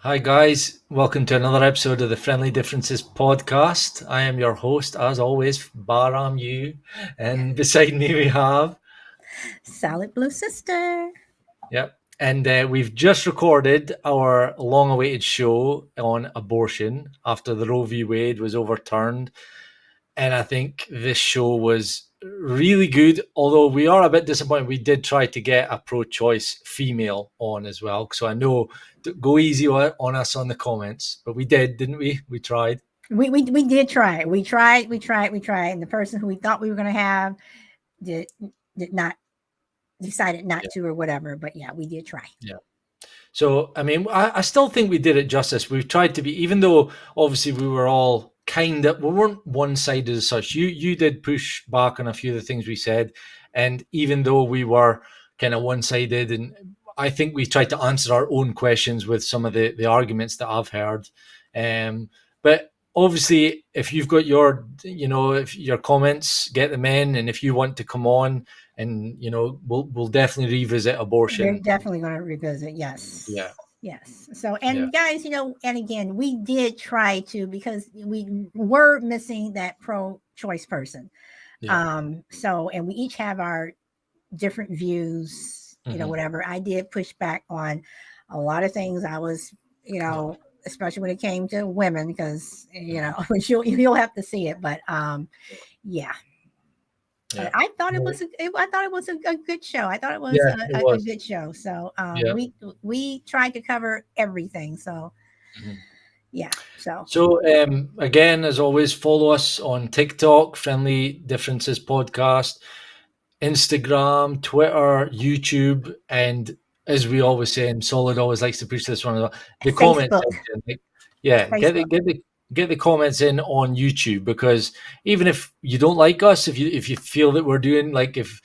Hi, guys. Welcome to another episode of the Friendly Differences podcast. I am your host, as always, Baram Yu. And beside me, we have, Solid Blue Sister. yep. And we've just recorded our long awaited show on abortion after the Roe v. Wade was overturned. And I think this show was really good, although we are a bit disappointed. We did try to get a pro-choice female on as well, so I know, go easy on us on the comments, but we did, didn't we? We tried. We did try. We tried. And the person who we thought we were going to have did not decided not Yeah. to or whatever. But yeah, we did try. Yeah. So, I mean, I still think we did it justice. We've tried to be, even though obviously we were all we weren't one-sided as such. You did push back on a few of the things we said, and even though we were kind of one-sided, and I think we tried to answer our own questions with some of the arguments that I've heard. But obviously, if you've got if your comments, get them in, and if you want to come on, and we'll definitely revisit We're abortion. definitely going to revisit. Yes. Yeah. Yes. So, and guys, and again, we did try to, because we were missing that pro-choice person. Yeah. So, and we each have our different views, whatever. I did push back on a lot of things. I was, especially when it came to women, because, you'll have to see it. But, yeah. I thought it was a good show. I thought it was a good show. So we tried to cover everything. So yeah. So again, as always, follow us on TikTok, Friendly Differences Podcast, Instagram, Twitter, YouTube, and as we always say, and Solid always likes to push this one, the comment section. Get the comments in on YouTube, because even if you don't like us, if you feel that we're doing, like, if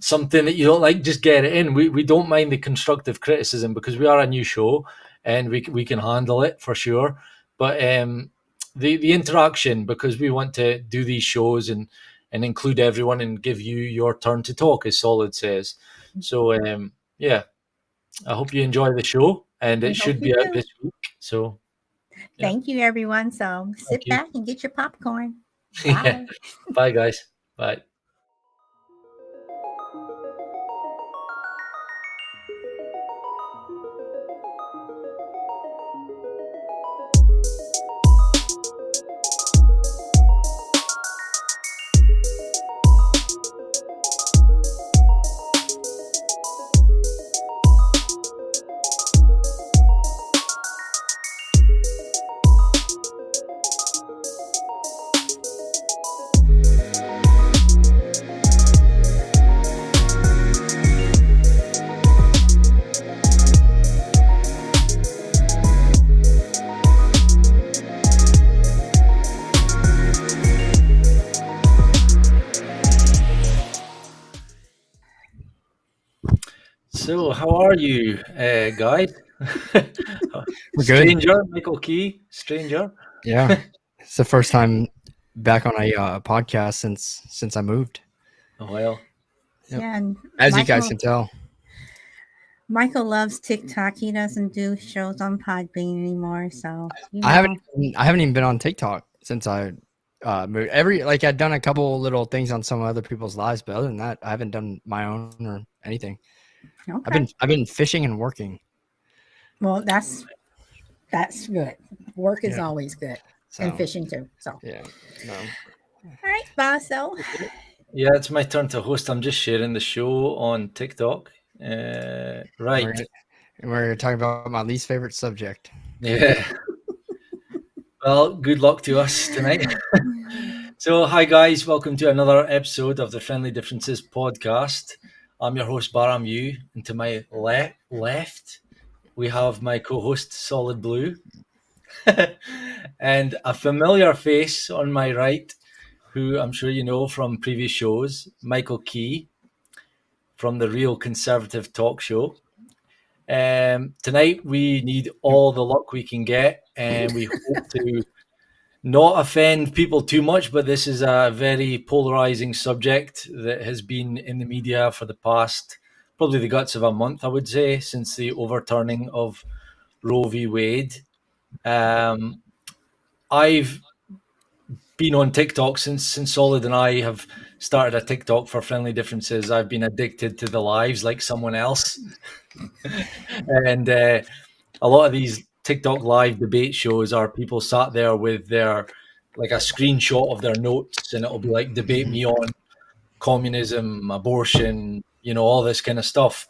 something that you don't like, just get it in. We don't mind the constructive criticism, because we are a new show and we can handle it for sure. But the interaction, because we want to do these shows and include everyone and give you your turn to talk, as Solid says. So yeah, I hope you enjoy the show, and it should be out this week. So thank you, everyone. So sit back and get your popcorn. Bye. Yeah. Bye, guys. Bye. So, how are you, guys? We're good. Stranger, Michael Key, stranger. Yeah, it's the first time back on a podcast since I moved. Oh, well. Yep. Yeah, and as you guys can tell, Michael loves TikTok. He doesn't do shows on Podbean anymore. So I haven't even been on TikTok since I moved. I've done a couple little things on some other people's lives, but other than that, I haven't done my own or anything. Okay. I've been fishing and working. Well, that's good. Work is always good, and fishing too. So yeah. No. All right, Baso. Yeah, it's my turn to host. I'm just sharing the show on TikTok. Right. We're talking about my least favorite subject. Yeah. Well, good luck to us tonight. So, hi guys, welcome to another episode of the Friendly Differences podcast. I'm your host, Baram Yu, and to my left, we have my co-host, Solid Blue, and a familiar face on my right, who I'm sure you know from previous shows, Michael Key, from the Real Conservative Talk Show. Tonight, we need all the luck we can get, and we hope to not offend people too much, but this is a very polarizing subject that has been in the media for the past, probably the guts of a month, I would say, since the overturning of Roe v. Wade. I've been on TikTok since Solid and I have started a TikTok for Friendly Differences. I've been addicted to the lives like someone else. And a lot of these TikTok live debate shows are people sat there with their like a screenshot of their notes, and it'll be like debate me on communism, abortion, all this kind of stuff.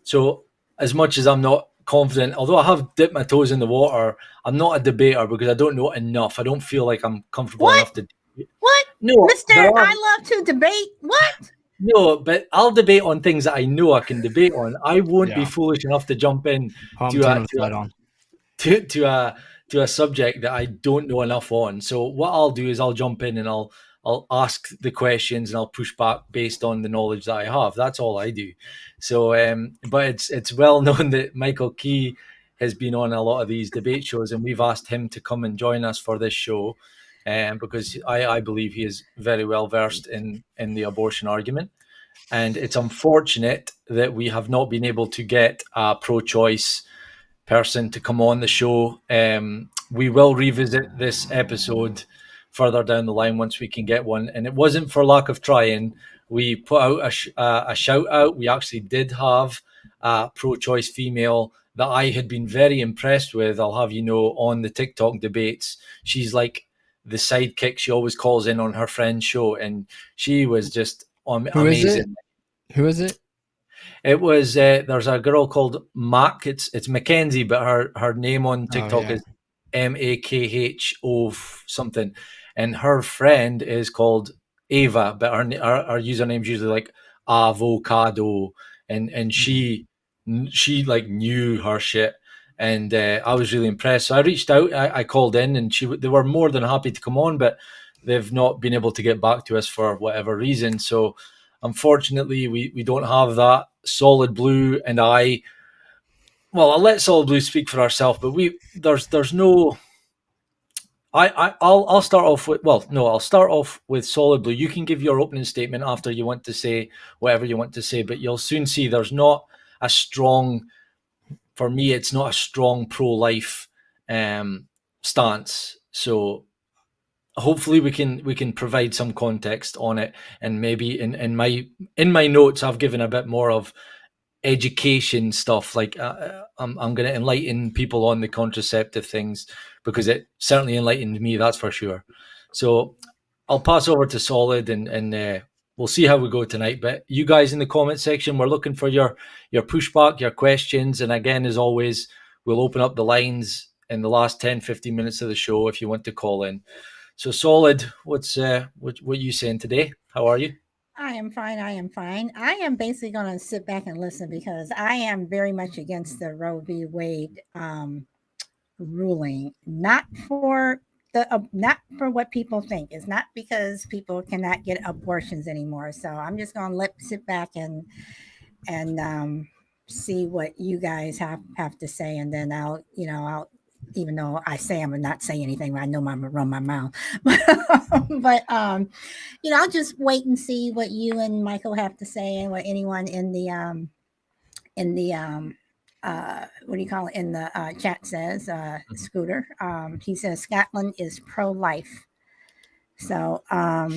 So as much as I'm not confident, although I have dipped my toes in the water, I'm not a debater because I don't know enough. I don't feel like I'm comfortable enough to debate. What? No, Mister, I love to debate. What? No, but I'll debate on things that I know I can debate on. I won't be foolish enough to jump in to a subject that I don't know enough on. So what I'll do is I'll jump in and I'll ask the questions and I'll push back based on the knowledge that I have. That's all I do. So, but it's well known that Michael Key has been on a lot of these debate shows, and we've asked him to come and join us for this show, because I believe he is very well versed in the abortion argument. And it's unfortunate that we have not been able to get a pro-choice person to come on the show. We will revisit this episode further down the line once we can get one. And it wasn't for lack of trying. We put out a shout out. We actually did have a pro-choice female that I had been very impressed with, I'll have you know, on the TikTok debates. She's like the sidekick. She always calls in on her friend's show, and she was just amazing. Who is it? It was there's a girl called Mac. It's Mackenzie, but her name on TikTok is Makho something, and her friend is called Ava, but our username is usually like avocado, and she like knew her shit, and I was really impressed. So I reached out, I called in, and they were more than happy to come on, but they've not been able to get back to us for whatever reason. So unfortunately, we don't have that. Solid Blue and I'll let Solid Blue speak for herself, but there's no. I'll start off with I'll start off with Solid Blue. You can give your opening statement after you want to say whatever you want to say, but you'll soon see there's not a strong. For me, it's not a strong pro-life stance. So hopefully we can provide some context on it, and maybe in my notes I've given a bit more of education stuff, like I'm going to enlighten people on the contraceptive things, because it certainly enlightened me, that's for sure. So I'll pass over to Solid, and we'll see how we go tonight. But you guys in the comment section, we're looking for your pushback, your questions, and again, as always, we'll open up the lines in the last 10-15 minutes of the show if you want to call in. So Solid, what you saying today? How are you? I am fine. I am basically going to sit back and listen, because I am very much against the Roe v. Wade ruling. Not for what people think. It's not because people cannot get abortions anymore. So I'm just going to sit back and see what you guys have to say, and then I'll even though I say I'm not saying anything, I know I'm gonna run my mouth. but I'll just wait and see what you and Michael have to say, and what anyone in the what do you call it, in the chat says. Scooter, he says Scotland is pro-life. So I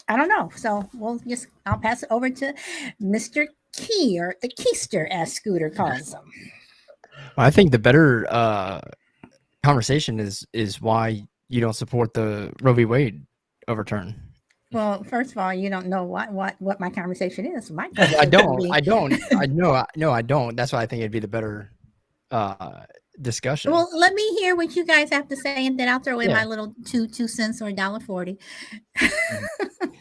don't know. So I'll pass it over to Mr. Key, or the Keister, as Scooter calls him. I think the better conversation is why you don't support the Roe v. Wade overturn. Well, first of all, you don't know what my conversation is. I don't. I don't. That's why I think it'd be the better discussion. Well, let me hear what you guys have to say, and then I'll throw in my little 2 cents or $1.40.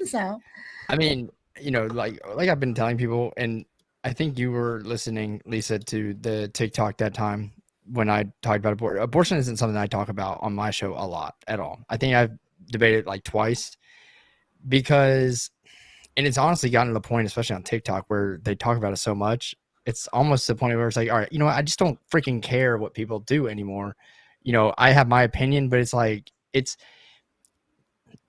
So, I mean, like I've been telling people, and I think you were listening, Lisa, to the TikTok that time when I talked about abortion. Abortion isn't something I talk about on my show a lot at all. I think I've debated like twice, because, and it's honestly gotten to the point, especially on TikTok, where they talk about it so much, it's almost to the point where it's like, all right, I just don't freaking care what people do anymore. I have my opinion, but it's like,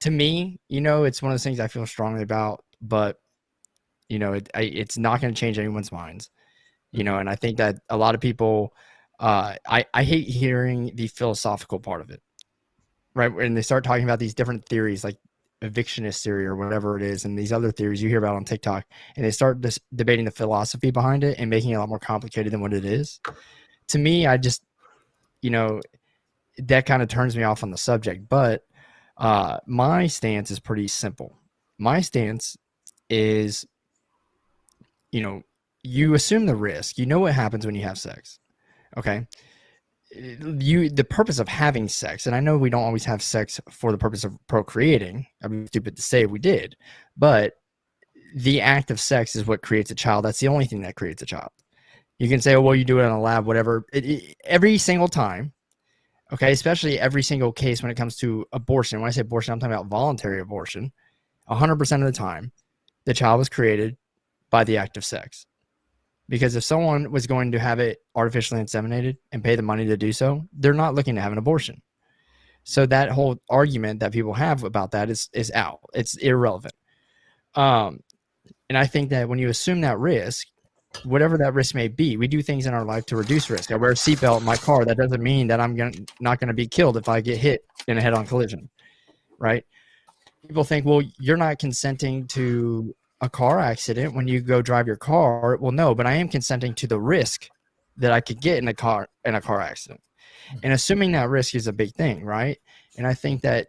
to me, it's one of those things I feel strongly about, but it's not going to change anyone's minds, and I think that a lot of people I hate hearing the philosophical part of it, right? When they start talking about these different theories, like evictionist theory or whatever it is, and these other theories you hear about on TikTok, and they start debating the philosophy behind it and making it a lot more complicated than what it is. To me, I just, that kind of turns me off on the subject. But my stance is pretty simple. My stance is, you assume the risk. You know what happens when you have sex. Okay. The purpose of having sex, and I know we don't always have sex for the purpose of procreating. I mean, stupid to say we did, but the act of sex is what creates a child. That's the only thing that creates a child. You can say, oh, well, you do it in a lab, whatever. Every single time, okay, especially every single case when it comes to abortion. When I say abortion, I'm talking about voluntary abortion. 100% of the time, the child was created by the act of sex. Because if someone was going to have it artificially inseminated and pay the money to do so, they're not looking to have an abortion. So that whole argument that people have about that is out. It's irrelevant. And I think that when you assume that risk, whatever that risk may be, we do things in our life to reduce risk. I wear a seatbelt in my car. That doesn't mean that I'm not going to be killed if I get hit in a head-on collision, right? People think, well, you're not consenting to a car accident when you go drive your car. Well, no, but I am consenting to the risk that I could get in a car accident. And assuming that risk is a big thing, right? And I think that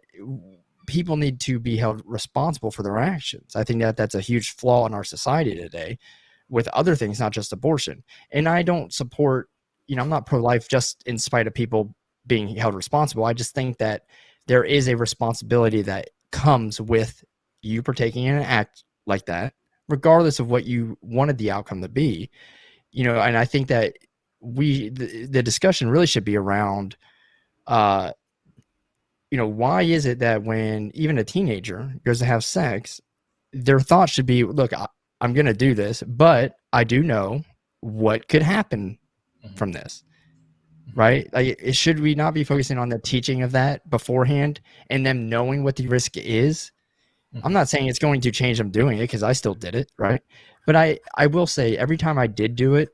people need to be held responsible for their actions. I think that that's a huge flaw in our society today with other things, not just abortion. And I don't support, I'm not pro-life just in spite of people being held responsible. I just think that there is a responsibility that comes with you partaking in an act like that, regardless of what you wanted the outcome to be, and I think that the discussion really should be around, why is it that when even a teenager goes to have sex, their thoughts should be, look, I'm going to do this, but I do know what could happen from this, right? Like, should we not be focusing on the teaching of that beforehand and them knowing what the risk is? I'm not saying it's going to change them doing it, because I still did it, right? But I will say every time I did do it,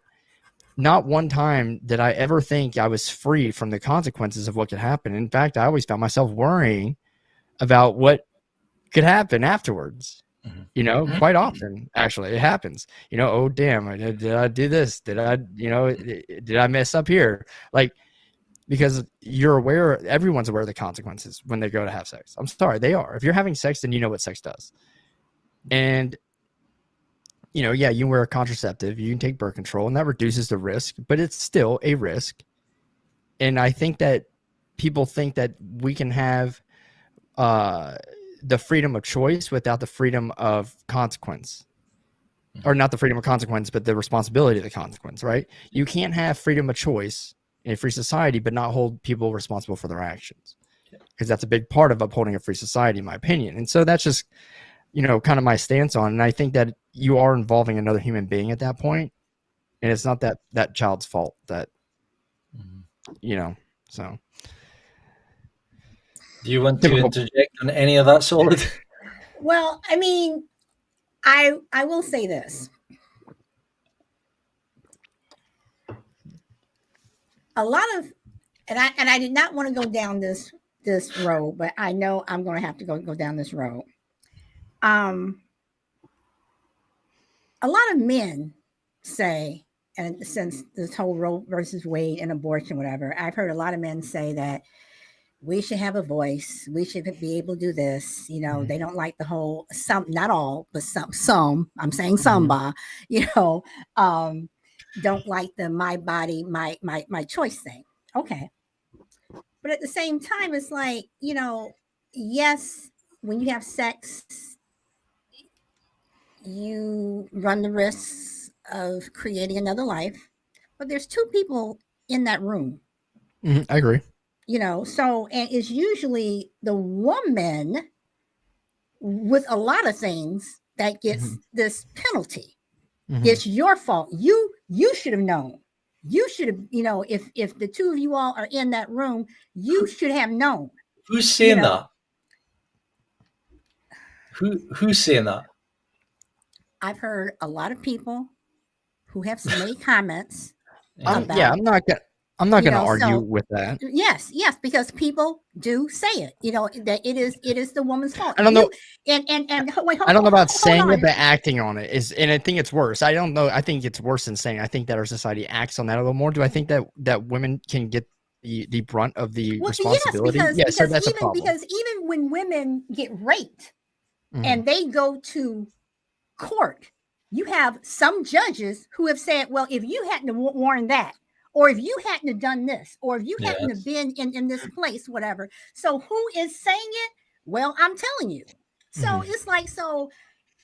not one time did I ever think I was free from the consequences of what could happen. In fact, I always found myself worrying about what could happen afterwards. Quite often, actually, it happens. Oh, damn, did I do this? Did I mess up here? Like, because you're aware, everyone's aware of the consequences when they go to have sex. I'm sorry, they are. If you're having sex, then you know what sex does. And, you wear a contraceptive, you can take birth control, and that reduces the risk, but it's still a risk. And I think that people think that we can have the freedom of choice without the freedom of consequence. Or not the freedom of consequence, but the responsibility of the consequence, right? You can't have freedom of choice in a free society, but not hold people responsible for their actions, because that's a big part of upholding a free society, in my opinion. And so that's just, kind of my stance on. And I think that you are involving another human being at that point, and it's not that child's fault that, so. Do you want to interject on any of that, Solid? Well, I mean, I will say this. A lot of, and I did not want to go down this road, but I know I'm going to have to go down this road. A lot of men say, and since this whole Roe versus Wade and abortion, whatever, I've heard a lot of men say that we should have a voice. We should be able to do this. They don't like the whole, not all, but some, I'm saying some, don't like the my body, my choice thing. Okay. But at the same time, it's like, yes, when you have sex, you run the risks of creating another life, but there's two people in that room. I agree. So, and it's usually the woman with a lot of things that gets this penalty. It's your fault. You should have known. You should have, if the two of you all are in that room, you should have known. Who's saying that? Who's saying that? I've heard a lot of people who have made comments. I'm I'm not going to know, argue so with that. yes, because people do say it, that it is the woman's fault. I don't know. And wait, I don't know about hold saying on. it, but acting on it is, and I think it's worse. I don't know. I think it's worse than saying. I think that our society acts on that a little more. Do I think that women can get the brunt of the responsibility? Yes, so that's a problem. because even when women get raped Mhm. and they go to court, you have some judges who have said, well, if you hadn't worn that, or if you hadn't have done this, or if you hadn't have been in this place, whatever. So who is saying it? Well, I'm telling you. So it's like, so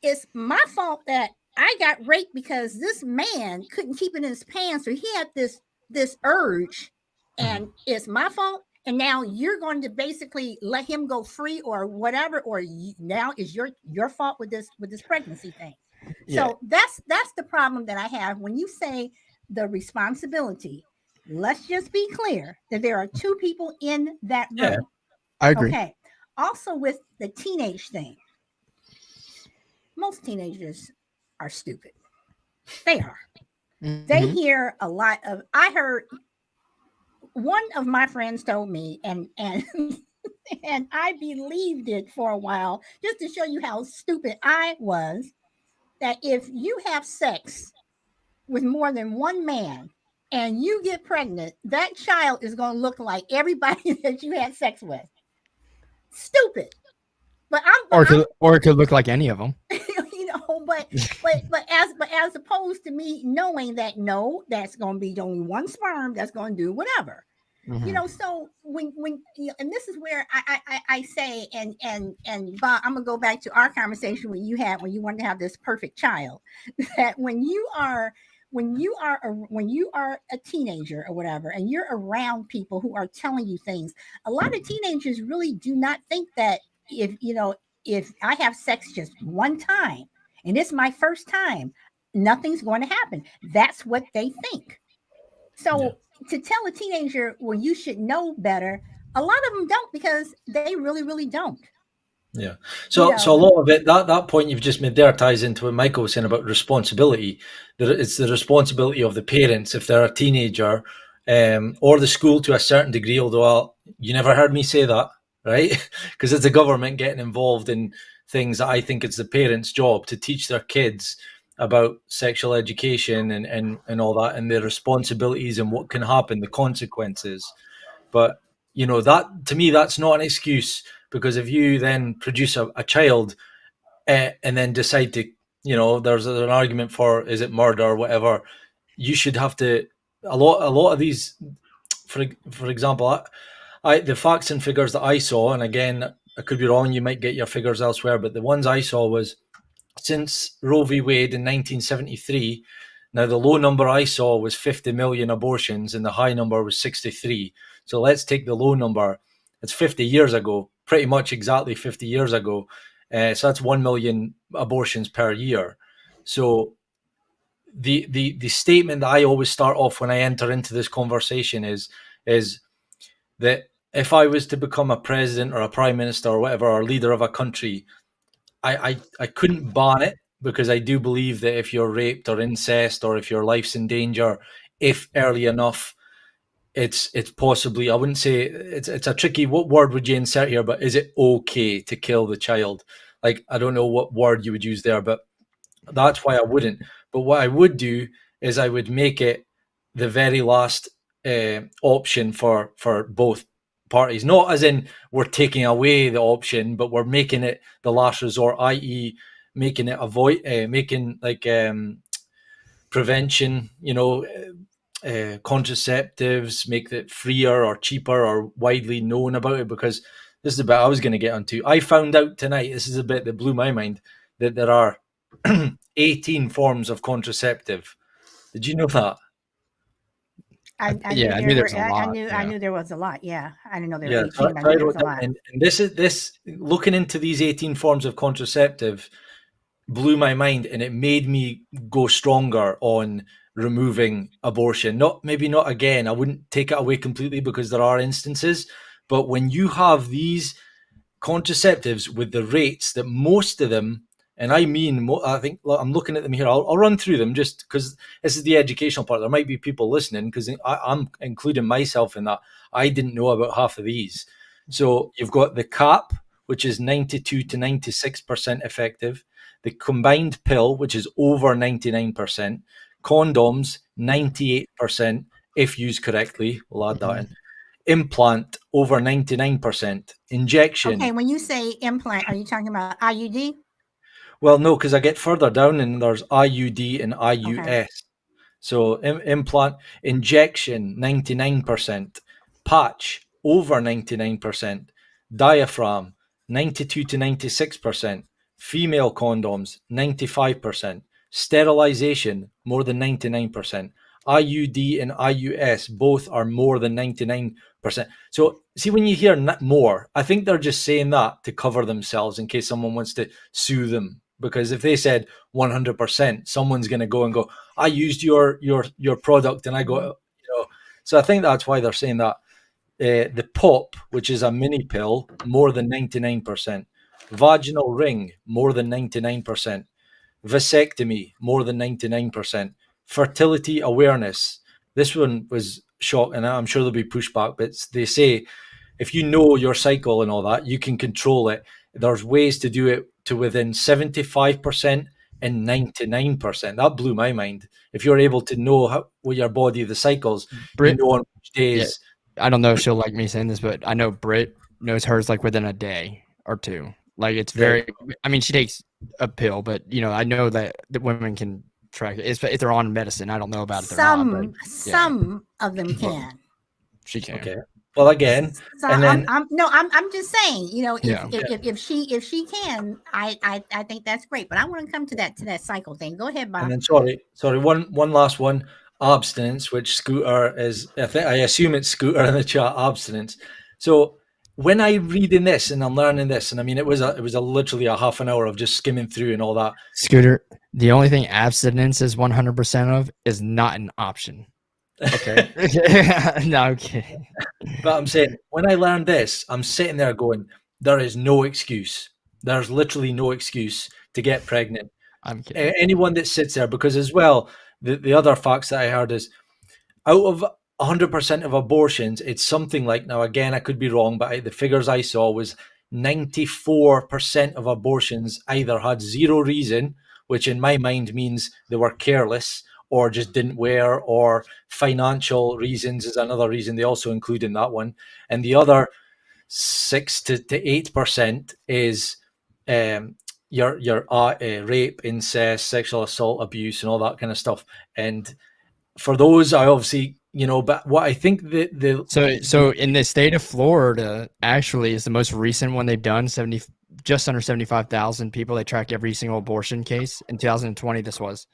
it's my fault that I got raped because this man couldn't keep it in his pants, or he had this urge, and it's my fault. And now you're going to basically let him go free or whatever, or now is your fault with this pregnancy thing. Yeah. So that's the problem that I have when you say the responsibility. Let's just be clear that there are two people in that room. Yeah, I agree. Okay. Also with the teenage thing, most teenagers are stupid. They are. They hear a lot of. I heard one of my friends told me, and and I believed it for a while, just to show you how stupid I was, that if you have sex with more than one man and you get pregnant, that child is going to look like everybody that you had sex with. Stupid. But or it could look like any of them. But as opposed to me knowing that no, that's going to be only one sperm that's going to do whatever. So when and this is where I say, and Bob, I'm gonna go back to our conversation when you wanted to have this perfect child, that when you are a teenager or whatever, and you're around people who are telling you things, a lot of teenagers really do not think that if I have sex just one time and it's my first time, nothing's going to happen. That's what they think. So to tell a teenager, well, you should know better, a lot of them don't, because they really, really don't. Yeah. So a lot of it, that point you've just made there ties into what Michael was saying about responsibility. That it's the responsibility of the parents if they're a teenager, or the school to a certain degree, although you never heard me say that, right? Because it's the government getting involved in things that I think it's the parents' job to teach their kids about sexual education and all that, and their responsibilities and what can happen, the consequences. But that, to me, that's not an excuse, because if you then produce a child and then decide to, there's an argument for, is it murder or whatever, you should have to, a lot of these, for example, the facts and figures that I saw, and again, I could be wrong, you might get your figures elsewhere, but the ones I saw was, since Roe v. Wade in 1973, now the low number I saw was 50 million abortions and the high number was 63. So let's take the low number. It's 50 years ago, pretty much exactly 50 years ago. So that's 1 million abortions per year. So the statement that I always start off when I enter into this conversation is that if I was to become a president or a prime minister or whatever, or leader of a country, I couldn't ban it, because I do believe that if you're raped or incest, or if your life's in danger, if early enough, it's possibly, I wouldn't say it's a tricky, what word would you insert here, but is it okay to kill the child? Like, I don't know what word you would use there, but that's why I wouldn't. But what I would do is I would make it the very last option for both parties, not as in we're taking away the option, but we're making it the last resort, i.e. making it making like prevention, contraceptives, make it freer or cheaper or widely known about it, because this is the bit I was going to get onto. I found out tonight, this is a bit that blew my mind, that there are 18 forms of contraceptive. Did you know that? I knew there was a lot. I knew there was a lot. Yeah, I didn't know there were 18. I knew there was a lot. And this looking into these 18 forms of contraceptive blew my mind, and it made me go stronger on removing abortion. Maybe not again. I wouldn't take it away completely, because there are instances. But when you have these contraceptives with the rates that most of them, And I mean, I think I'm looking at them here. I'll run through them just because this is the educational part. There might be people listening because I'm including myself in that. I didn't know about half of these. So you've got the cap, which is 92 to 96% effective. The combined pill, which is over 99%. Condoms, 98% if used correctly. We'll add that in. Implant, over 99%. Injection. Okay, when you say implant, are you talking about IUD? Well, no, because I get further down and there's IUD and IUS. Okay. So implant, injection, 99%. Patch, over 99%. Diaphragm, 92 to 96%. Female condoms, 95%. Sterilization, more than 99%. IUD and IUS, both are more than 99%. So see, when you hear more, I think they're just saying that to cover themselves in case someone wants to sue them. Because if they said 100%, someone's going to go and go, I used your product and I got, So I think that's why they're saying that. The POP, which is a mini pill, more than 99%. Vaginal ring, more than 99%. Vasectomy, more than 99%. Fertility awareness. This one was shocking, and I'm sure there'll be pushback, but they say if you know your cycle and all that, you can control it. There's ways to do it to within 75% and 99%. That blew my mind. If you're able to know what your body, the cycles, you know on which days. Yeah. I don't know if she'll like me saying this, but I know Britt knows hers like within a day or two. Like it's very, I mean, she takes a pill, but I know that women can track it. If they're on medicine, I don't know about it. Some of them can. She can. Okay. Well, again, so and then I'm just saying, if she can, I think that's great. But I want to come to that cycle thing. Go ahead, Bob. And then sorry, one last one. Abstinence, which Scooter is. I assume it's Scooter in the chat. Abstinence. So when I reading this and I'm learning this, and I mean it was literally a half an hour of just skimming through and all that. Scooter, the only thing abstinence is 100% of is not an option. Okay. No, I'm kidding. But I'm saying when I learned this, I'm sitting there going, there is no excuse. There's literally no excuse to get pregnant. I'm kidding. Anyone that sits there, because as well, the other facts that I heard is out of 100% of abortions, it's something like, now again, I could be wrong, but the figures I saw was 94% of abortions either had zero reason, which in my mind means they were careless or just didn't wear, or financial reasons is another reason they also include in that one. And the other 6 to 8% is your rape, incest, sexual assault, abuse, and all that kind of stuff. And for those, I obviously, but what I think so in the state of Florida, actually, is the most recent one they've done. Just under 75,000 people. They track every single abortion case in 2020. This was,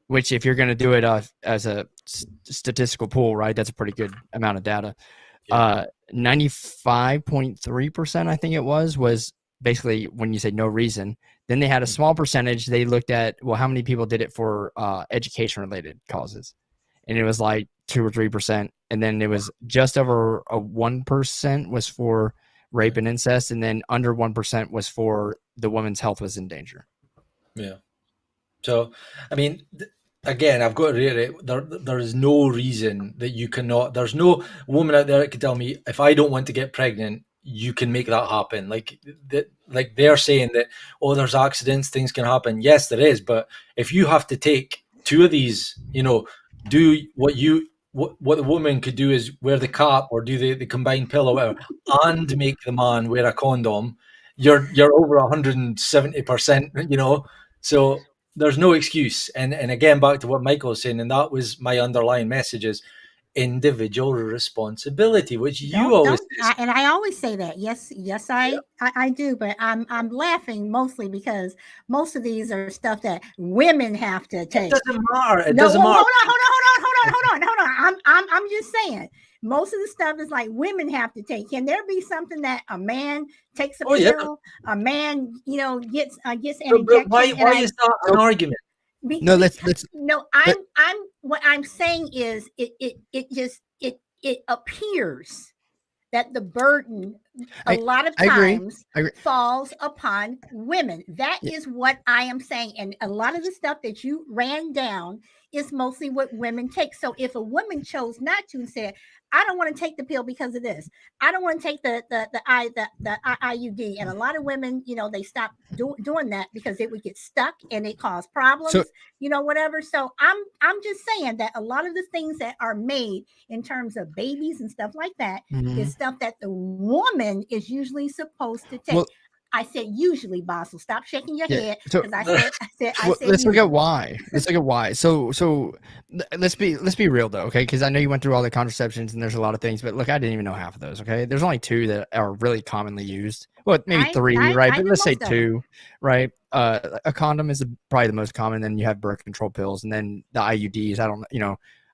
which if you're going to do it as a statistical pool, right? That's a pretty good amount of data. 95.3%, I think it was basically when you say no reason. Then they had a small percentage. They looked at, well, how many people did it for education related causes, and it was like 2 or 3%. And then it was just over a 1% was for rape and incest, and then under 1% was for the woman's health was in danger. Yeah. So, I mean, again, I've got to reiterate, there is no reason that you cannot, there's no woman out there that can tell me, if I don't want to get pregnant, you can make that happen. Like they're saying that, oh, there's accidents, things can happen. Yes, there is. But if you have to take 2 of these, do what the woman could do is wear the cap or do the combined pill or whatever, and make the man wear a condom, you're over 170%, so there's no excuse. And again, back to what Michael was saying, and that was my underlying message, is individual responsibility, which always and I always say that. Yes, I do, but I'm laughing mostly because most of these are stuff that women have to take. It doesn't matter. It doesn't matter. Hold on. I'm just saying, most of the stuff is like women have to take. Can there be something that a man takes a pill? Yeah. A man, gets an injection. Why is that an argument? No, let's. No, what I'm saying is it appears that the burden a lot of I agree. times I agree. falls upon women. That Yeah. is what I am saying. And a lot of the stuff that you ran down is mostly what women take. So if a woman chose not to and said, I don't want to take the pill because of this, I don't want to take the IUD, and a lot of women, they stop doing that because it would get stuck and it caused problems, So- whatever. So I'm just saying that a lot of the things that are made in terms of babies and stuff like that Mhm. is stuff that the woman is usually supposed to take. Well- I said usually, boss. So stop shaking your Yeah, head so- because I said Let's look usually. at why. Let's look at why. So let's be real though, okay? Because I know you went through all the contraceptions and there's a lot of things, but look, I didn't even know half of those. Okay, there's only 2 that are really commonly used. Well, maybe 3, right? I But knew let's say most of 2, right? A condom is probably the most common. Then you have birth control pills, and then the IUDs. I don't,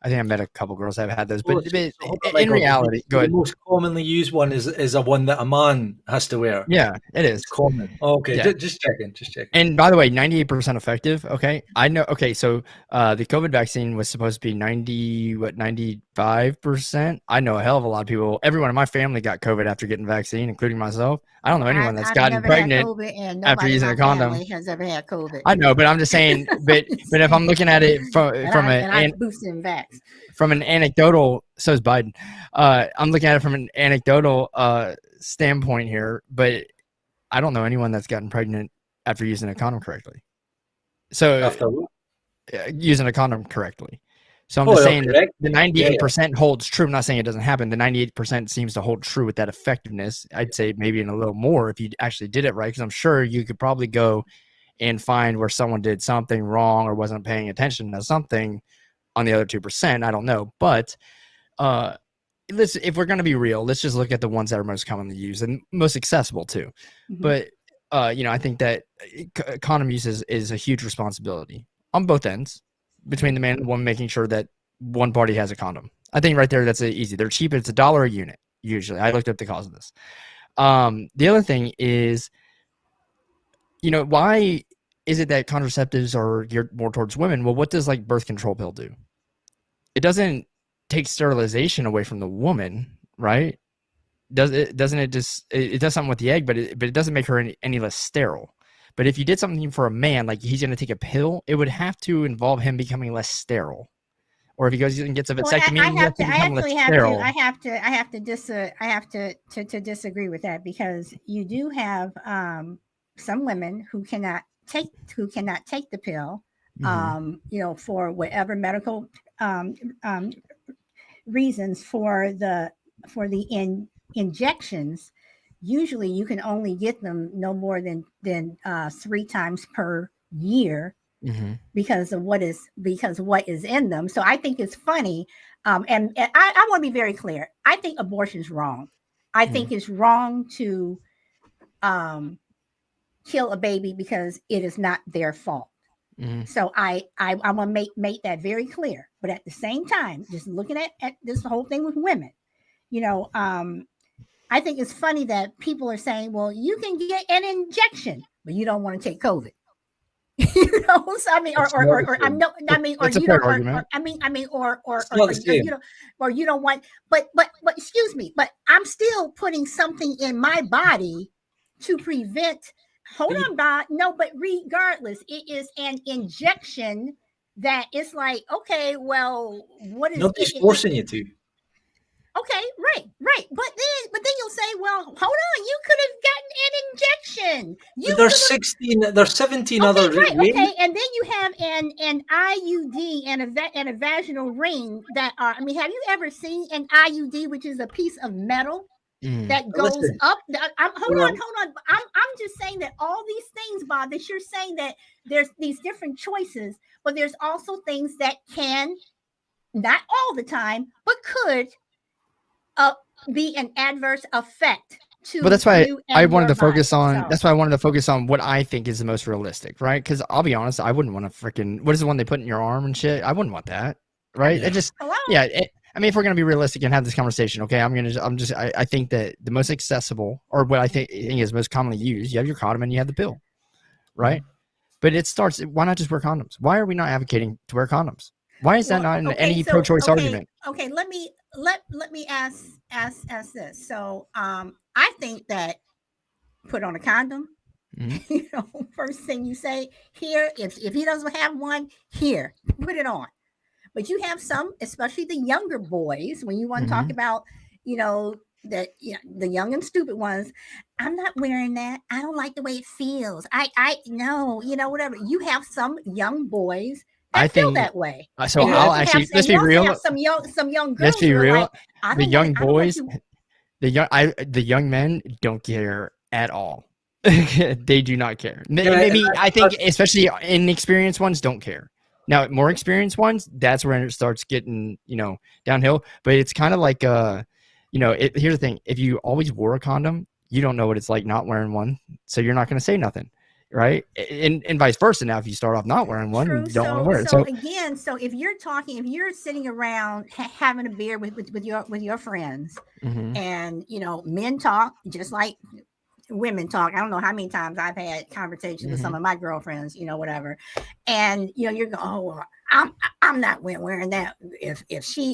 I think I met a couple girls that have had those, but Hold on, in Michael. reality, go The ahead. most commonly used one is a one that a man has to wear. Yeah, it is. It's common. Oh, okay, Yeah. just checking. And by the way, 98% effective. Okay, I know. Okay, so the COVID vaccine was supposed to be 95%. I know a hell of a lot of people. Everyone in my family got COVID after getting vaccine, including myself. I don't know anyone that's I've gotten never pregnant. had COVID, and after nobody in using my a condom. family has ever had COVID. I know, but I'm just saying. But if I'm looking at it from I'm boosted and vax. from an anecdotal, so is Biden. I'm looking at it from an anecdotal standpoint here, but I don't know anyone that's gotten pregnant after using a condom correctly. So After what? using a condom correctly. So I'm just saying that correct. the 98% holds true. I'm not saying it doesn't happen. The 98% seems to hold true with that effectiveness. I'd say maybe in a little more if you actually did it right, because I'm sure you could probably go and find where someone did something wrong or wasn't paying attention to something on the other 2%. I don't know. But if we're going to be real, let's just look at the ones that are most commonly used and most accessible too. Mhm. But I think that condom use is a huge responsibility on both ends between the man and the woman, making sure that one party has a condom. I think right there, that's easy. They're cheap. It's $1 a unit usually. I looked up the cost of this. The other thing is, why is it that contraceptives are geared more towards women? Well, what does like birth control pill do? It doesn't take sterilization away from the woman, right? It does something with the egg, but it doesn't make her any less sterile. But if you did something for a man, like he's going to take a pill, it would have to involve him becoming less sterile. Or if he goes and gets a vasectomy, I have to disagree with that, because you do have some women who cannot take the pill, for whatever medical reasons. For the injections, usually you can only get them no more than 3 times per year, because what is in them. So I think it's funny, and I want to be very clear. I think abortion is wrong. I think it's wrong to kill a baby because it is not their fault. So I want to make that very clear. But at the same time, just looking at this whole thing with women, I think it's funny that people are saying, well, you can get an injection, but you don't want to take COVID. So I mean, or you don't want, but excuse me, but I'm still putting something in my body to prevent. Hold on, Bob. No, but regardless, it is an injection that it's like, okay, well, what is nobody's forcing you to? Okay, right. But then you'll say, well, hold on, you could have gotten an injection. There's 17 other ways. Okay, and then you have an IUD and a vaginal ring that are. I mean, have you ever seen an IUD, which is a piece of metal that goes up? Hold on. I'm just saying that all these things, Bob, that you're saying that there's these different choices, but there's also things that can, not all the time, but could be an adverse effect to. But that's why I wanted to focus on. So. That's why I wanted to focus on what I think is the most realistic, right? Because I'll be honest, I wouldn't want to freaking. What is the one they put in your arm and shit? I wouldn't want that, right? Yeah. It just, yeah. I mean, if we're gonna be realistic and have this conversation, okay, I think that the most accessible, or what I think is most commonly used, you have your condom and you have the pill, right? But it starts. Why not just wear condoms? Why are we not advocating to wear condoms? Why is that not in any pro-choice argument? Okay, let me let me ask this. So I think that put on a condom. First thing you say here, if he doesn't have one, here, put it on. But you have some, especially the younger boys, when you want to talk about, that the young and stupid ones. I'm not wearing that. I don't like the way it feels. I know, whatever. You have some young boys that feel that way. So I'll actually, let's be real. Have some young girls. Let's be real. Like, the young boys, the young men don't care at all. They do not care. Maybe I think, especially inexperienced ones, don't care. Now, more experienced ones, that's when it starts getting, downhill. But it's kind of like, here's the thing. If you always wore a condom, you don't know what it's like not wearing one. So you're not going to say nothing, right? And vice versa. Now, if you start off not wearing one, you don't want to wear it. So again, if you're sitting around having a beer with your friends, and, men talk just like women talk. I don't know how many times I've had conversations with some of my girlfriends, whatever. And, you're going, oh, well, I'm not wearing that. If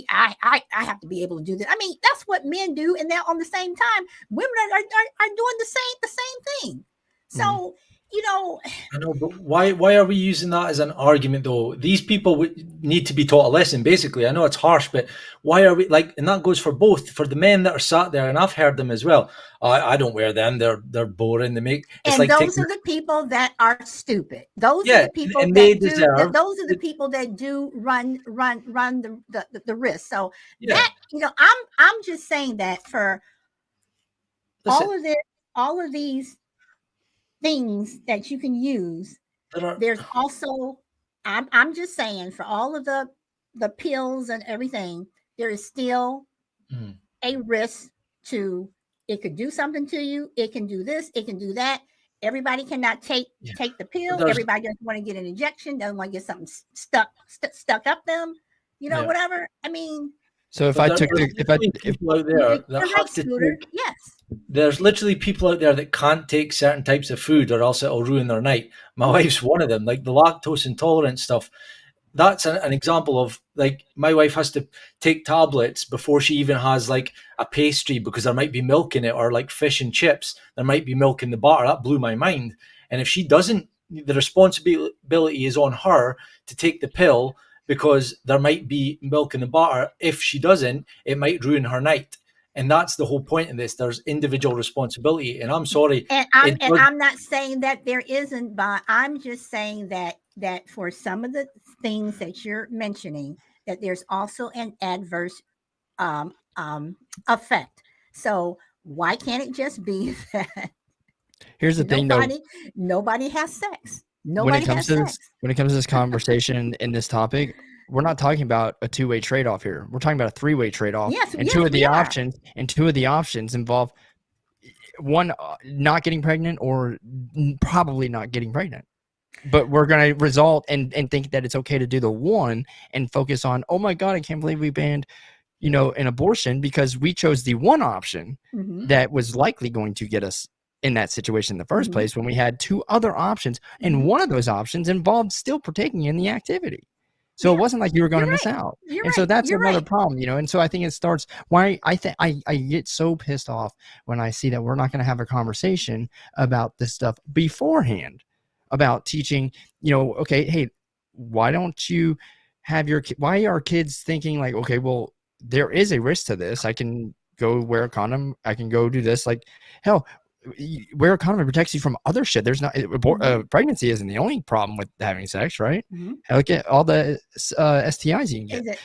I have to be able to do this. I mean, that's what men do. And then on the same time, women are doing the same thing. So, I know, but why are we using that as an argument though? These people need to be taught a lesson, basically. I know it's harsh, but why are we and that goes for both, for the men that are sat there, and I've heard them as well. I don't wear them. They're boring. They make it's and those are the people that are stupid. Those are the people those are the people that do run the risk. So that I'm just saying that for all of these things that you can use, there's also I'm just saying, for all of the pills and everything, there is still a risk to it. Could do something to you. It can do this, it can do that. Everybody cannot take the pill. Everybody doesn't want to get an injection, doesn't want to get something stuck up them, whatever. I mean, so if people out there that have to yes. There's literally people out there that can't take certain types of food or else it'll ruin their night. My wife's one of them, like the lactose intolerant stuff. That's an example of, like, my wife has to take tablets before she even has like a pastry because there might be milk in it, or like fish and chips, there might be milk in the batter. That blew my mind. And if she doesn't, the responsibility is on her to take the pill because there might be milk in the batter. If she doesn't, it might ruin her night. And that's the whole point of this. There's individual responsibility. And I'm sorry. And I'm not saying that there isn't, but I'm just saying that for some of the things that you're mentioning, that there's also an adverse effect. So why can't it just be that? Here's the thing, though. Nobody has sex. When it comes to this conversation and this topic, we're not talking about a two-way trade-off here. We're talking about a three-way trade-off. Yes, and two of the options involve one, not getting pregnant, or probably not getting pregnant. But we're going to result and think that it's okay to do the one and focus on, oh my God, I can't believe we banned, an abortion because we chose the one option that was likely going to get us in that situation in the first place, when we had two other options, and one of those options involved still partaking in the activity. So it wasn't like you were going to miss out. So that's another problem, And so I think it starts why I get so pissed off when I see that we're not going to have a conversation about this stuff beforehand, about teaching, okay, hey, why don't you have why are kids thinking like, okay, well, there is a risk to this. I can go wear a condom. I can go do this. Like, hell, wear a condom, protects you from other shit. There's not pregnancy isn't the only problem with having sex, right? Look at all the STIs you can get.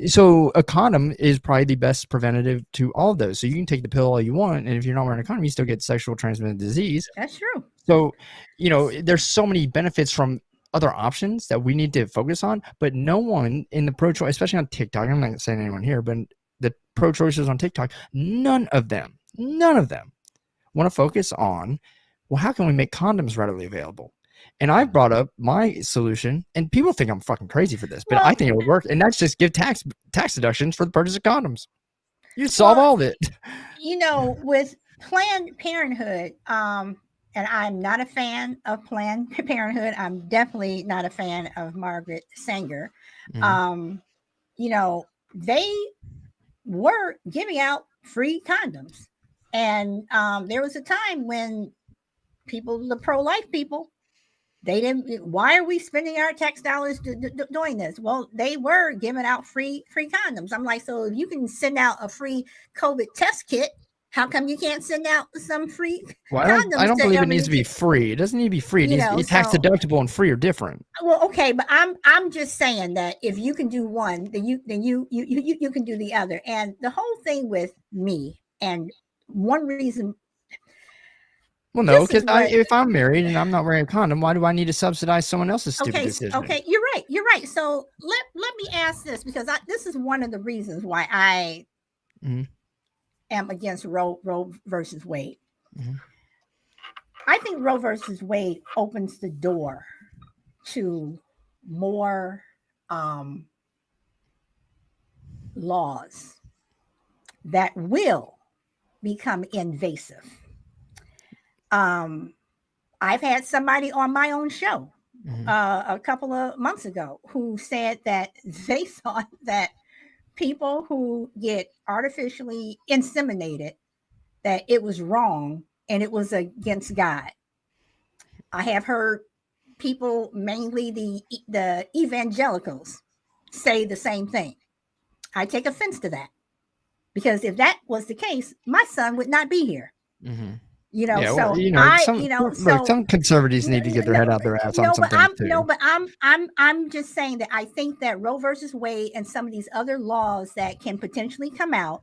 So a condom is probably the best preventative to all of those. So you can take the pill all you want, and if you're not wearing a condom, you still get sexual transmitted disease. That's true. So there's so many benefits from other options that we need to focus on, but no one in the pro-choice, especially on TikTok, I'm not saying anyone here, but the pro-choicers on TikTok, none of them want to focus on, well, how can we make condoms readily available? And I brought up my solution, and people think I'm fucking crazy for this, but I think it would work. And that's just give tax deductions for the purchase of condoms. You solve all of it. With Planned Parenthood, and I'm not a fan of Planned Parenthood. I'm definitely not a fan of Margaret Sanger. They were giving out free condoms. And there was a time when people, the pro-life people, they didn't. Why are we spending our tax dollars doing this? Well, they were giving out free condoms. I'm like, so if you can send out a free COVID test kit, how come you can't send out some free condoms? I don't believe it needs to be free. It doesn't need to be free. It needs to be tax deductible, and free are different. Well, okay, but I'm just saying that if you can do one, then you can do the other. And the whole thing with me, and one reason. Well, no, because if I'm married and I'm not wearing a condom, why do I need to subsidize someone else's stupid decision? Okay, you're right. So let me ask this, because this is one of the reasons why I am against Roe versus Wade. Mm-hmm. I think Roe versus Wade opens the door to more laws that will become invasive. I've had somebody on my own show a couple of months ago who said that they thought that people who get artificially inseminated, that it was wrong and it was against God. I have heard people, mainly the evangelicals, say the same thing. I take offense to that, because if that was the case, my son would not be here. Mm-hmm. Some conservatives need to get their head out their ass on some things too. But I'm just saying that I think that Roe versus Wade and some of these other laws that can potentially come out.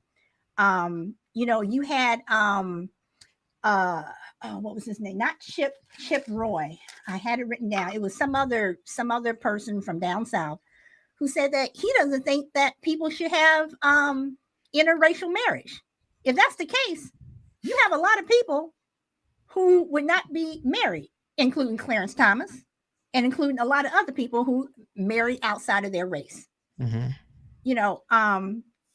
You had what was his name? Not Chip Roy. I had it written down. It was some other person from down south who said that he doesn't think that people should have interracial marriage. If that's the case, you have a lot of people who would not be married, including Clarence Thomas, and including a lot of other people who marry outside of their race. Mm-hmm.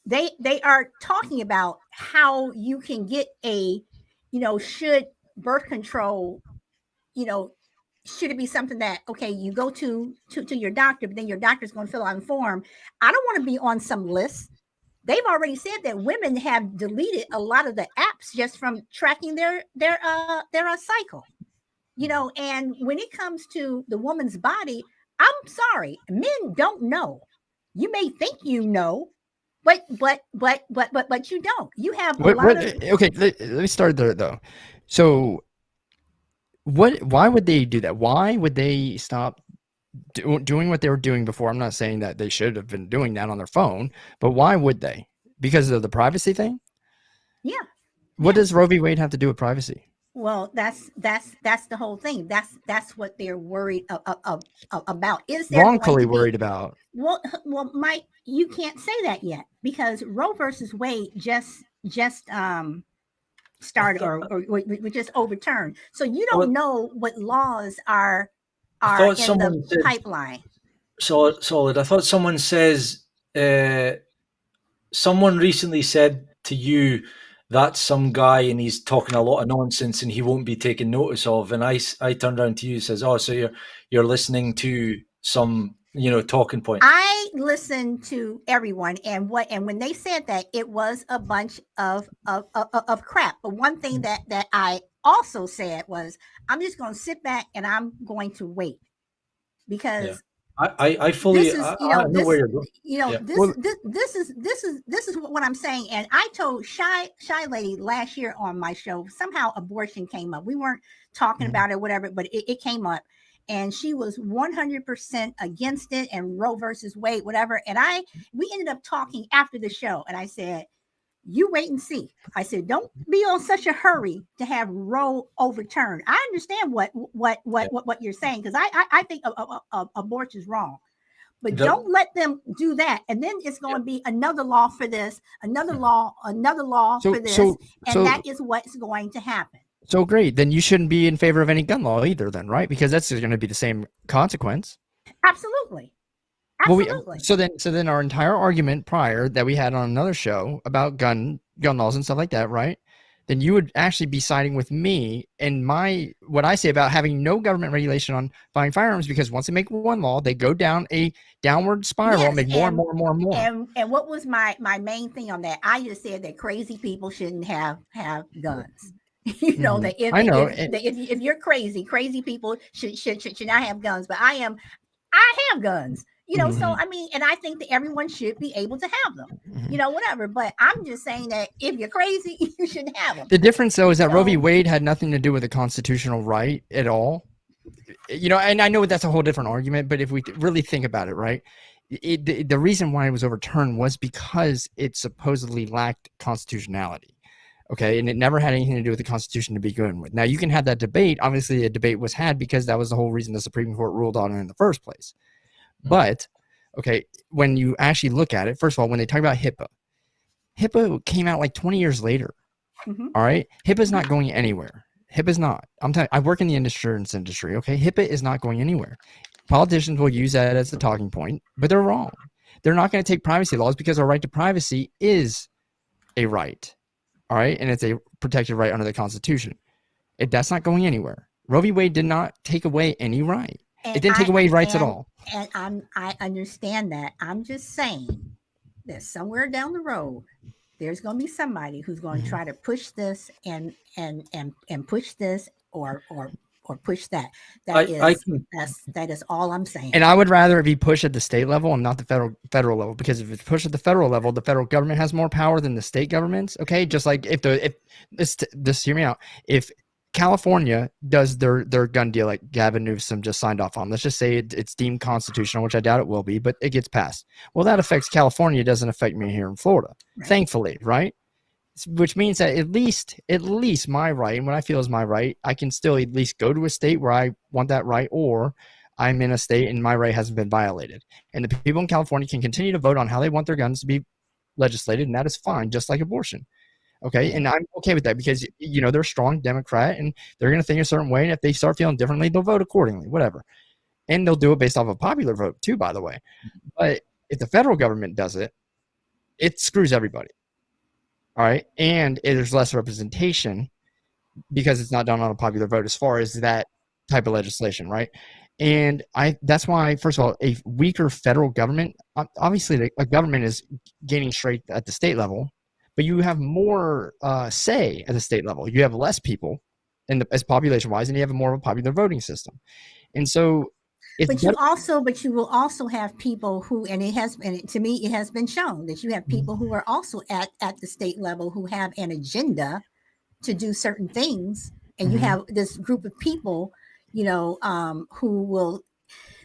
They are talking about how you can get should birth control, should it be something that, okay, you go to your doctor, but then your doctor's going to fill out a form. I don't want to be on some list. They've already said that women have deleted a lot of the apps just from tracking their cycle, and when it comes to the woman's body, I'm sorry, men don't know. You may think but you don't. You have a lot of. Okay, let me start there though. So why would they do that? Why would they stop doing what they were doing before? I'm not saying that they should have been doing that on their phone, but why would they? Because of the privacy thing? Yeah. What does Roe v. Wade have to do with privacy? Well, that's the whole thing. That's what they're worried about. Is there wrongfully worried about? Well, Mike, you can't say that yet, because Roe versus Wade just started or just overturned. So you don't know what laws are in the pipeline. Solid. I thought someone says, someone recently said to you, that's some guy and he's talking a lot of nonsense and he won't be taken notice of. And I turned around to you and says, oh, so you're listening to some, talking point. I listen to everyone, and when they said that, it was a bunch of crap. But one thing that I also said was, I'm just going to sit back and I'm going to wait, because I fully I know where you're going. This is what I'm saying. And I told Shy Lady last year on my show, somehow abortion came up. We weren't talking about it, whatever, but it came up. And she was 100% against it, and Roe versus Wade, whatever. And we ended up talking after the show, and I said, you wait and see. I said, don't be on such a hurry to have Roe overturned. I understand what you're saying, because I think abortion is wrong, but don't let them do that. And then it's going to be another law for this, another law for this, and that is what's going to happen. So great. Then you shouldn't be in favor of any gun law either, then, right? Because that's going to be the same consequence. Absolutely. Well, so then our entire argument prior that we had on another show about gun laws and stuff like that, right? then you would actually be siding with me and what I say about having no government regulation on buying firearms, because once they make one law, they go down a downward spiral, Yes, make more and more and more and more. And what was my main thing on that? I just said that crazy people shouldn't have guns. You know, that if, I know. if you're crazy people should not have guns. But I have guns. You know, so I mean, and I think that everyone should be able to have them, you know, whatever. But I'm just saying that if you're crazy, you shouldn't have them. The difference, though, is that Roe v. Wade had nothing to do with a constitutional right at all. You know, and I know that's a whole different argument, but if we really think about it, right, the reason why it was overturned was because it supposedly lacked constitutionality. Okay, and it never had anything to do with the Constitution to begin with. Now, you can have that debate. Obviously, a debate was had because that was the whole reason the Supreme Court ruled on it in the first place. But, okay, when you actually look at it, first of all, when they talk about HIPAA came out like 20 years later. All right? HIPAA's not going anywhere. HIPAA's not. I'm telling you, I work in the insurance industry, okay? HIPAA is not going anywhere. Politicians will use that as the talking point, but they're wrong. They're not going to take privacy laws because our right to privacy is a right. All right? And it's a protected right under the Constitution. That's not going anywhere. Roe v. Wade did not take away any right. It didn't take away rights at all. And I understand that. I'm just saying that somewhere down the road, there's going to be somebody who's going to try to push this and push this or push that. That is all I'm saying. And I would rather it be pushed at the state level and not the federal level, because if it's pushed at the federal level, the federal government has more power than the state governments. Okay, just like just hear me out. If California does their gun deal like Gavin Newsom just signed off on, let's just say it's deemed constitutional, which I doubt it will be, but it gets passed. Well, that affects California. It doesn't affect me here in Florida, thankfully, right? Which means that at least my right, and what I feel is my right, I can still at least go to a state where I want that right, or I'm in a state and my right hasn't been violated. And the people in California can continue to vote on how they want their guns to be legislated, and that is fine, just like abortion. Okay, and I'm okay with that because, you know, they're a strong Democrat and they're going to think a certain way. And if they start feeling differently, they'll vote accordingly, whatever. And they'll do it based off a popular vote too, by the way. But if the federal government does it, it screws everybody. All right. And there's less representation because it's not done on a popular vote as far as that type of legislation, right? And that's why, first of all, a weaker federal government, obviously a government is gaining strength at the state level, but you have more say at the state level. You have less people as population-wise, and you have more of a popular voting system. And so, but you will also have people who, to me, it has been shown that you have people who are also at the state level who have an agenda to do certain things, and you have this group of people, you know, who will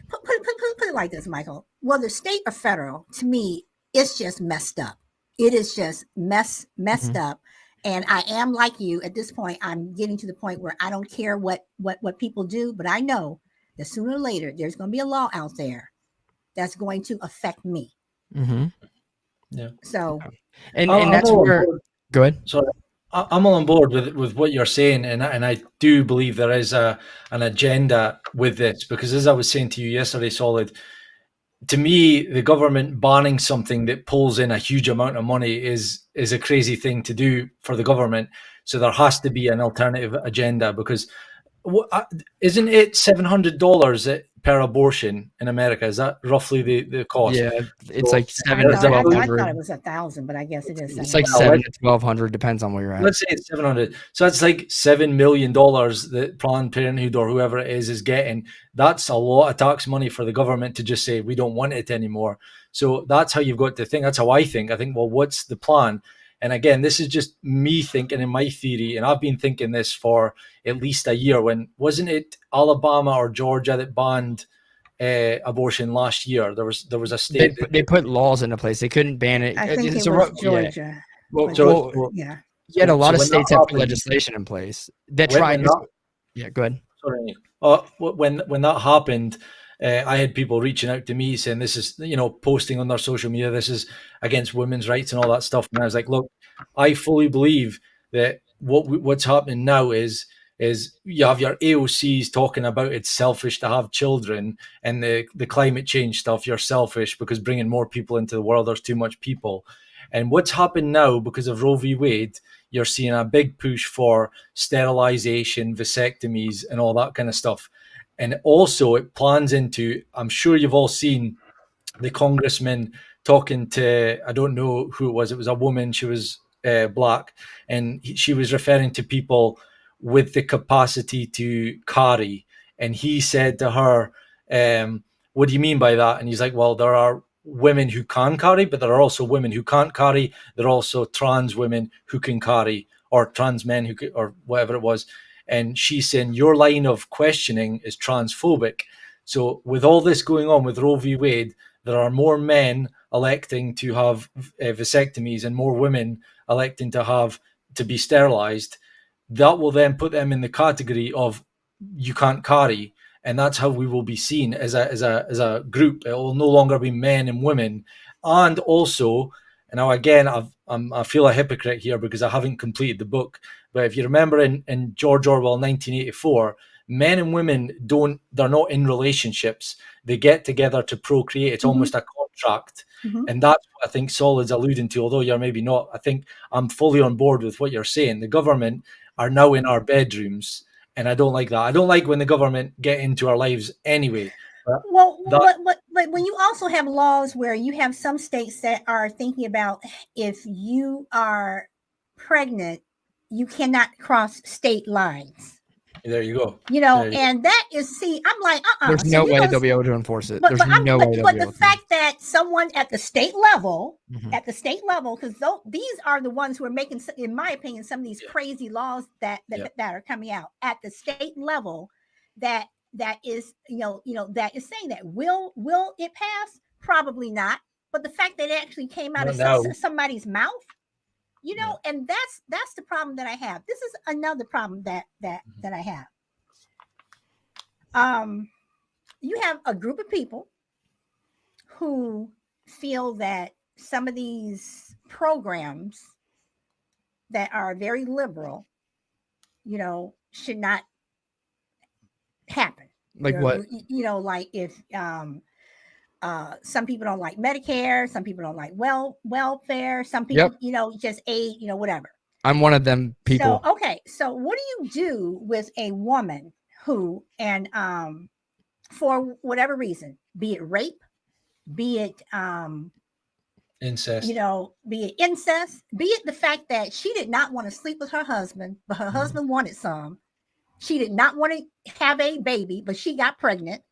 put it like this, Michael. Whether state or federal, to me, it's just messed up. It is just messed up. And I am like you at this point. I'm getting to the point where I don't care what people do, but I know that sooner or later there's going to be a law out there that's going to affect me. Yeah. So, and that's where. Go ahead. So I'm all on board with what you're saying, and I do believe there is an agenda with this, because as I was saying to you yesterday, Solid, to me, the government banning something that pulls in a huge amount of money is a crazy thing to do for the government. So there has to be an alternative agenda, because isn't it $700 per abortion in America? Is that roughly the cost? Yeah, it's like $700 to $1,200. I thought it was $1,000, but I guess it is. It's like $700 to $1,200, depends on where you're at. Let's say it's $700. So that's like $7 million that Planned Parenthood or whoever it is getting. That's a lot of tax money for the government to just say, we don't want it anymore. So that's how you've got to think. That's how I think. I think, well, what's the plan? And again, this is just me thinking in my theory, and I've been thinking this for at least a year. When wasn't it Alabama or Georgia that banned abortion last year? There was a state they put laws into place. They couldn't ban it. I think it was Georgia. Yeah. Yet a lot of states have put legislation in place that tried. Yeah, go ahead. Sorry. When that happened, I had people reaching out to me saying, this is, you know, posting on their social media, this is against women's rights and all that stuff. And I was like, look, I fully believe that what's happening now is you have your AOCs talking about it's selfish to have children, and the climate change stuff, you're selfish because bringing more people into the world, there's too much people. And what's happened now because of Roe v. Wade, you're seeing a big push for sterilization, vasectomies, and all that kind of stuff. And also, it plans into, I'm sure you've all seen the congressman talking to, I don't know who it was a woman, she was black, and she was referring to people with the capacity to carry. And he said to her, what do you mean by that? And he's like, well, there are women who can carry, but there are also women who can't carry. There are also trans women who can carry, or trans men who could, or whatever it was. And she's saying your line of questioning is transphobic. So with all this going on with Roe v. Wade, there are more men electing to have vasectomies and more women electing to be sterilized. That will then put them in the category of you can't carry, and that's how we will be seen as a group. It will no longer be men and women. And also, and now again, I feel a hypocrite here because I haven't completed the book, but if you remember in George Orwell 1984, men and women they're not in relationships. They get together to procreate. It's almost a contract. And that's what I think Solid's alluding to, although you're maybe not. I think I'm fully on board with what you're saying. The government are now in our bedrooms, and I don't like that. I don't like when the government get into our lives anyway. But when you also have laws where you have some states that are thinking about if you are pregnant, you cannot cross state lines. There you go. And that is, I'm like, There's so no way they'll be able to enforce it. But the fact that someone at the state level, because these are the ones who are making, in my opinion, some of these crazy laws that are coming out at the state level, that is, that is saying that will it pass? Probably not. But the fact that it actually came out of somebody's mouth, and that's the problem that I have. This is another problem that I have. You have a group of people who feel that some of these programs that are very liberal, should not happen. Like what? Like if some people don't like Medicare, some people don't like welfare, some people, just aid, whatever. I'm one of them people. So what do you do with a woman who, and for whatever reason, be it rape, be it incest, be it incest, be it the fact that she did not want to sleep with her husband, but her husband wanted some. She did not want to have a baby, but she got pregnant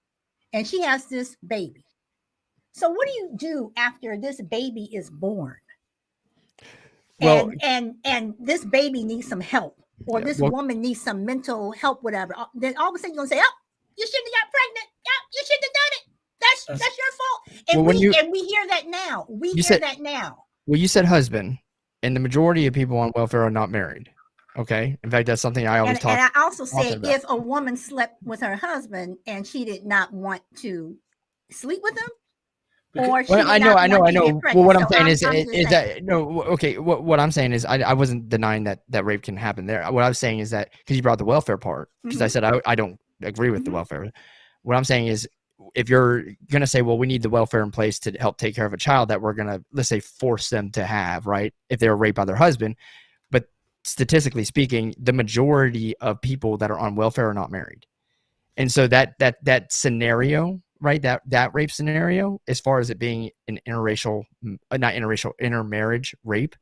and she has this baby. So what do you do after this baby is born? Well, and this baby needs some help, or this woman needs some mental help, whatever. Then all of a sudden you're gonna say, "Oh, you shouldn't have got pregnant. Yeah, you shouldn't have done it. That's your fault." And we hear that now. We hear that now. Well, you said husband, and the majority of people on welfare are not married. Okay. In fact, that's something I always talk about. And I also say, if a woman slept with her husband and she did not want to sleep with him. I know. Well, what I'm saying is that no. Okay, what I'm saying is I wasn't denying that rape can happen there. What I was saying is that because you brought the welfare part, because I said I don't agree with the welfare. What I'm saying is if you're gonna say, well, we need the welfare in place to help take care of a child that we're gonna, let's say, force them to have, right? If they were raped by their husband, but statistically speaking, the majority of people that are on welfare are not married, and so that scenario. Right, that rape scenario, as far as it being an intermarriage rape,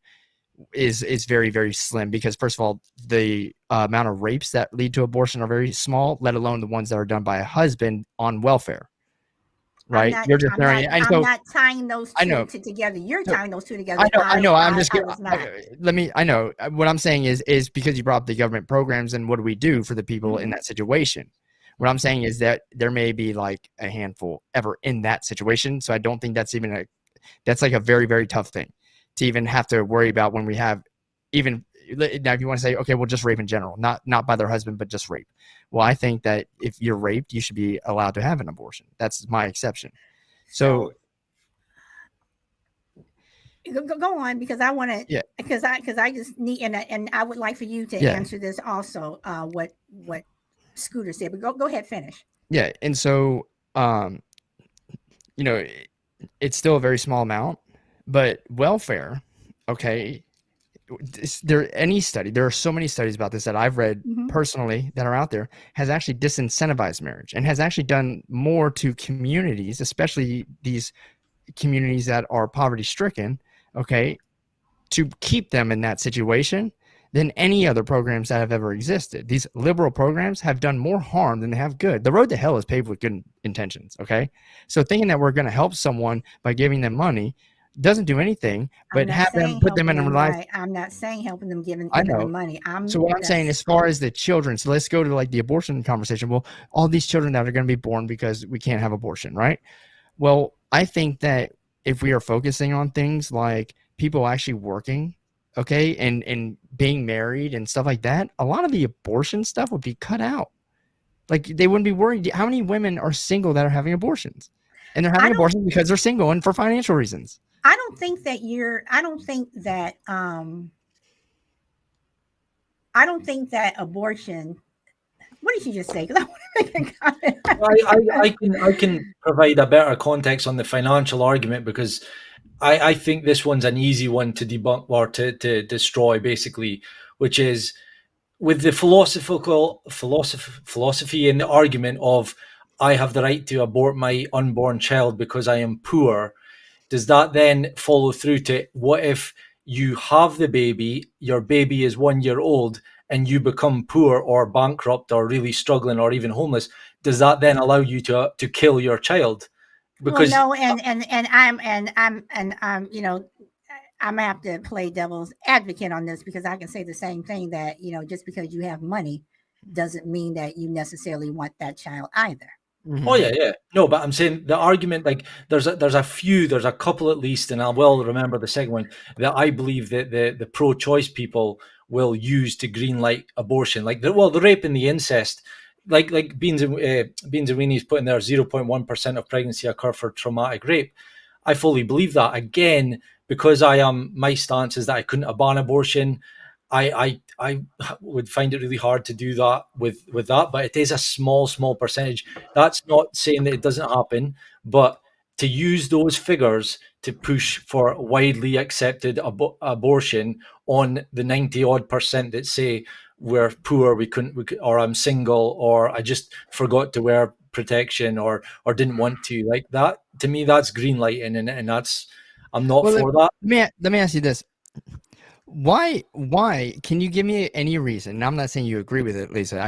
is very, very slim, because first of all, the amount of rapes that lead to abortion are very small, let alone the ones that are done by a husband on welfare. Right, I'm not tying those two together. You're tying those two together. I know. I know. What I'm saying is because you brought up the government programs, and what do we do for the people in that situation? What I'm saying is that there may be like a handful ever in that situation. So I don't think that's that's like a very, very tough thing to even have to worry about when we have even now, if you want to say, okay, well, just rape in general, not by their husband, but just rape. Well, I think that if you're raped, you should be allowed to have an abortion. That's my exception. So go on, because I want to, because I just need, and I would like for you to answer this also, what Scooter said, but go ahead, finish. Yeah, and so it's still a very small amount, but welfare okay, there are so many studies about this that I've read personally that are out there, has actually disincentivized marriage and has actually done more to communities, especially these communities that are poverty stricken, okay, to keep them in that situation than any other programs that have ever existed. These liberal programs have done more harm than they have good. The road to hell is paved with good intentions, okay? So thinking that we're going to help someone by giving them money doesn't do anything but have them put them in a life. Right. I'm not saying helping them, giving I know. them money. So what I'm saying, as far as the children, so let's go to like the abortion conversation. Well, all these children that are going to be born because we can't have abortion, right? Well, I think that if we are focusing on things like people actually working, okay, and being married and stuff like that, a lot of the abortion stuff would be cut out. Like they wouldn't be worried. How many women are single that are having abortions? And they're having abortions because they're single and for financial reasons. I don't think that abortion. What did you just say? Because I want to make a comment. I can provide a better context on the financial argument, because I think this one's an easy one to debunk or to destroy, basically, which is with the philosophy and the argument of I have the right to abort my unborn child because I am poor. Does that then follow through to what if you have the baby, your baby is 1 year old, and you become poor or bankrupt or really struggling or even homeless? Does that then allow you to kill your child? Because no, and I'm you know, I'm gonna have to play devil's advocate on this, because I can say the same thing, that just because you have money doesn't mean that you necessarily want that child either. Oh yeah. No, but I'm saying the argument, like there's a couple at least, and I will remember the second one, that I believe that the pro-choice people will use to greenlight abortion, like the rape and the incest, like Beans and Weenies putting there 0.1% of pregnancy occur for traumatic rape. I fully believe that. Again, because my stance is that I couldn't ban abortion. I would find it really hard to do that with that, but it is a small percentage. That's not saying that it doesn't happen, but to use those figures to push for widely accepted abortion on the 90 odd percent that say we're poor, we couldn't, or I'm single, or I just forgot to wear protection, or didn't want to, like that, to me that's green lighting, and that's, I'm not for that. Let me ask you this. Why can you give me any reason? And I'm not saying you agree with it, Lisa.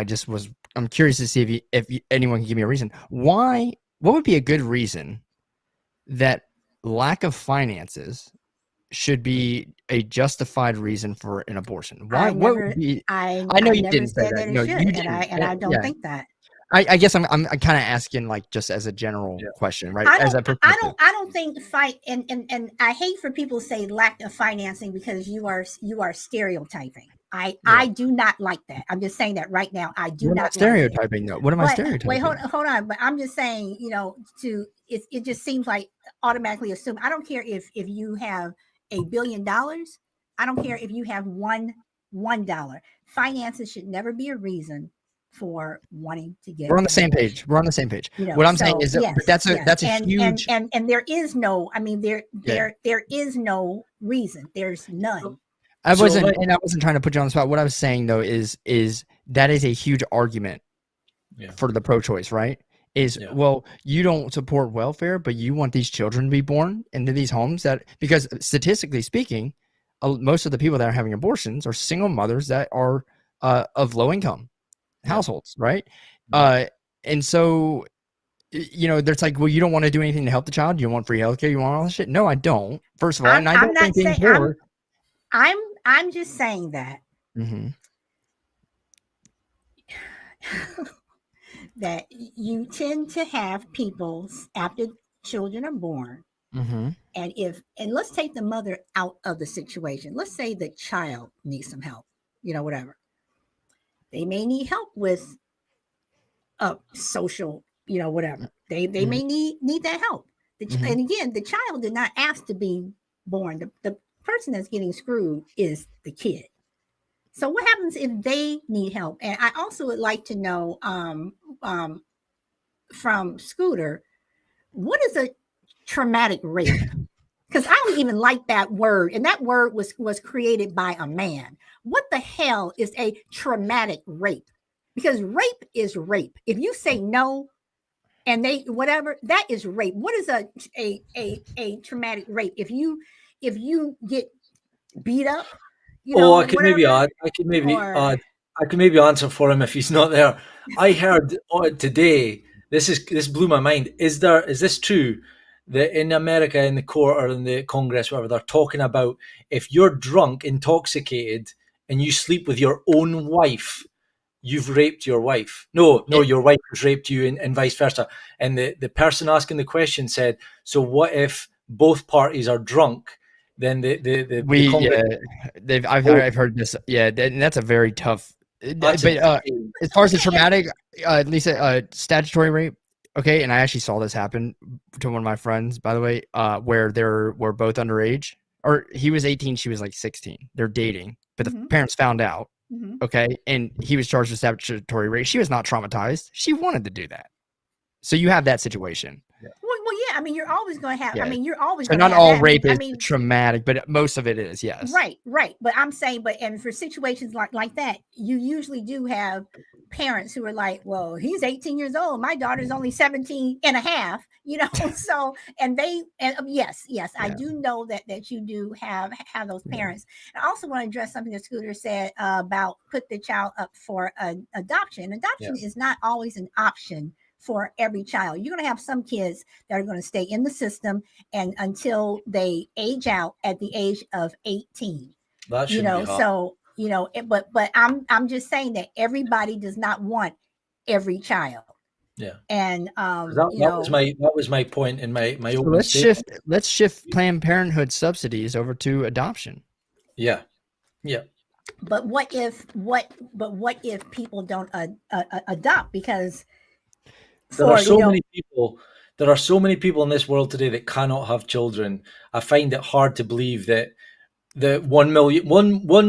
I'm curious to see if anyone can give me a reason. What would be a good reason that lack of finances should be a justified reason for an abortion? Why? I know you didn't say that. No, you didn't. And I don't think that. I guess I'm kind of asking, like, just as a general question, right? I don't think and I hate for people to say lack of financing, because you are stereotyping. I do not like that. I'm just saying that right now. I do not stereotyping though. What am I stereotyping? Wait, hold on. But I'm just saying, it just seems like automatically assume. I don't care if you have $1 billion. I don't care if you have $1. Finances should never be a reason for wanting to get. We're on the same page. What I'm saying is that that's a huge and there is no. I mean, there is no reason. There's none. I wasn't trying to put you on the spot. What I was saying though is that is a huge argument for the pro-choice, right? Well, you don't support welfare, but you want these children to be born into these homes because statistically speaking, most of the people that are having abortions are single mothers that are of low income households, right? And so, there's like, well, you don't want to do anything to help the child. You want free healthcare. You want all this shit. No, I don't. First of all, and I don't think being poor. I'm just saying that that you tend to have people after children are born, and let's take the mother out of the situation. Let's say the child needs some help, whatever. They may need help with social, whatever. They may need that help. And again, the child did not ask to be born. The person that's getting screwed is the kid. So what happens if they need help? And I also would like to know from Scooter, what is a traumatic rape? because I don't even like that word. And that word was created by a man. What the hell is a traumatic rape? Because rape is rape. If you say no and they whatever, that is rape. What is a traumatic rape? If you get beat up, I can maybe add. I can maybe answer for him if he's not there. I heard today. This blew my mind. Is this true that in America, in the court or in the Congress, whatever, they're talking about if you're drunk, intoxicated, and you sleep with your own wife, you've raped your wife. No, your wife has raped you, and vice versa. And the person asking the question said, "So what if both parties are drunk?" Then I've heard this. Yeah, and that's a very tough. But as far as the traumatic, Lisa, statutory rape. Okay, and I actually saw this happen to one of my friends, by the way, where they were both underage, or he was 18, she was like 16. They're dating, but the parents found out. Okay, and he was charged with statutory rape. She was not traumatized. She wanted to do that. So you have that situation. Well, yeah. I mean, you're always going to have. Yeah. I mean, you're always. So not all rape is traumatic, but most of it is. Yes. Right. But I'm saying, and for situations like that, you usually do have parents who are like, "Well, he's 18 years old. My daughter's only 17 and a half." So yes, yeah. I do know that you do have those parents. I also want to address something that Scooter said about put the child up for adoption. Adoption is not always an option for every child. You're going to have some kids that are going to stay in the system and until they age out at the age of 18. That should be hard. So but I'm just saying that everybody does not want every child. Yeah. And that was my point in my opening statement. Let's shift Planned Parenthood subsidies over to adoption. Yeah. But what if people don't adopt? Because there are so many people in this world today that cannot have children. I find it hard to believe that the 1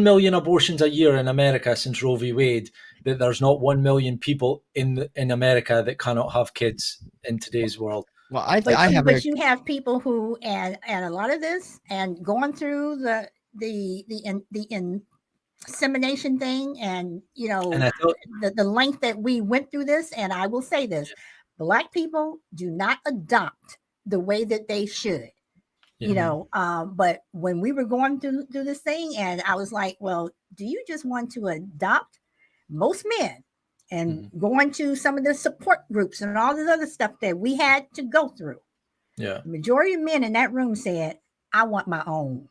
million abortions a year in America since Roe v. Wade, that there's not 1 million people in America that cannot have kids in today's world. Well, you have people who and a lot of this and going through the insemination thing, and the length that we went through this. And I will say this: Black people do not adopt the way that they should. But when we were going through this thing, and I was like, well, do you just want to adopt? Most men and going to some of the support groups and all this other stuff that we had to go through. Yeah. The majority of men in that room said, I want my own.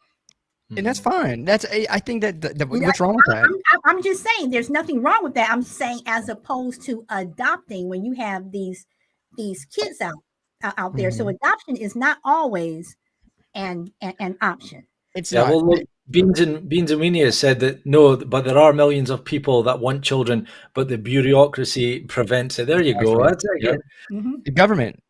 And that's fine. I think that what's wrong with that? I'm just saying there's nothing wrong with that. I'm saying as opposed to adopting when you have these kids out there. So adoption is not always an option. It's not. Well, look, Beans and Weenie has said that no, but there are millions of people that want children, but the bureaucracy prevents it. There you go. That's it. Yeah. The government.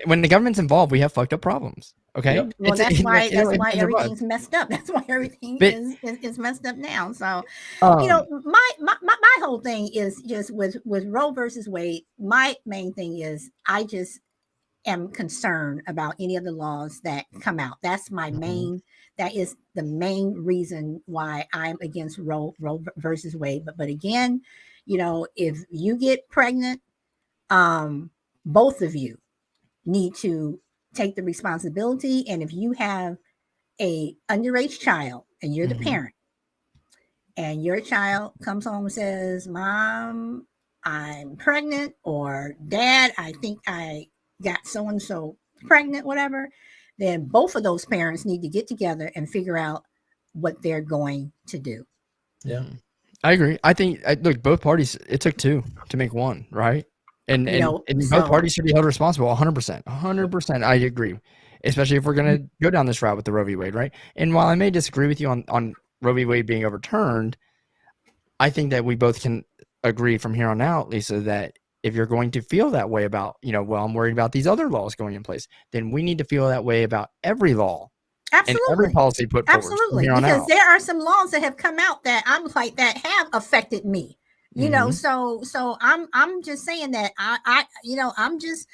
When the government's involved, we have fucked up problems. Okay. Yep. Well, that's why everything's messed up. That's why everything is messed up now. So, my whole thing is just with Roe versus Wade. My main thing is I just am concerned about any of the laws that come out. That's my main. That is the main reason why I'm against Roe versus Wade. But again, if you get pregnant, both of you need to take the responsibility. And if you have a underage child and you're the parent, and your child comes home and says, Mom, I'm pregnant, or Dad, I think I got so-and-so pregnant, whatever, then both of those parents need to get together and figure out what they're going to do. Yeah, I agree. I think, look, both parties, it took two to make one, right? And both parties should be held responsible 100%. 100%. I agree, especially if we're going to go down this route with the Roe v. Wade, right? And while I may disagree with you on Roe v. Wade being overturned, I think that we both can agree from here on out, Lisa, that if you're going to feel that way about, I'm worried about these other laws going in place, then we need to feel that way about every law. Absolutely. And every policy put forward. Absolutely. Because there are some laws that have come out that I'm like, that have affected me. So I'm just saying that I'm just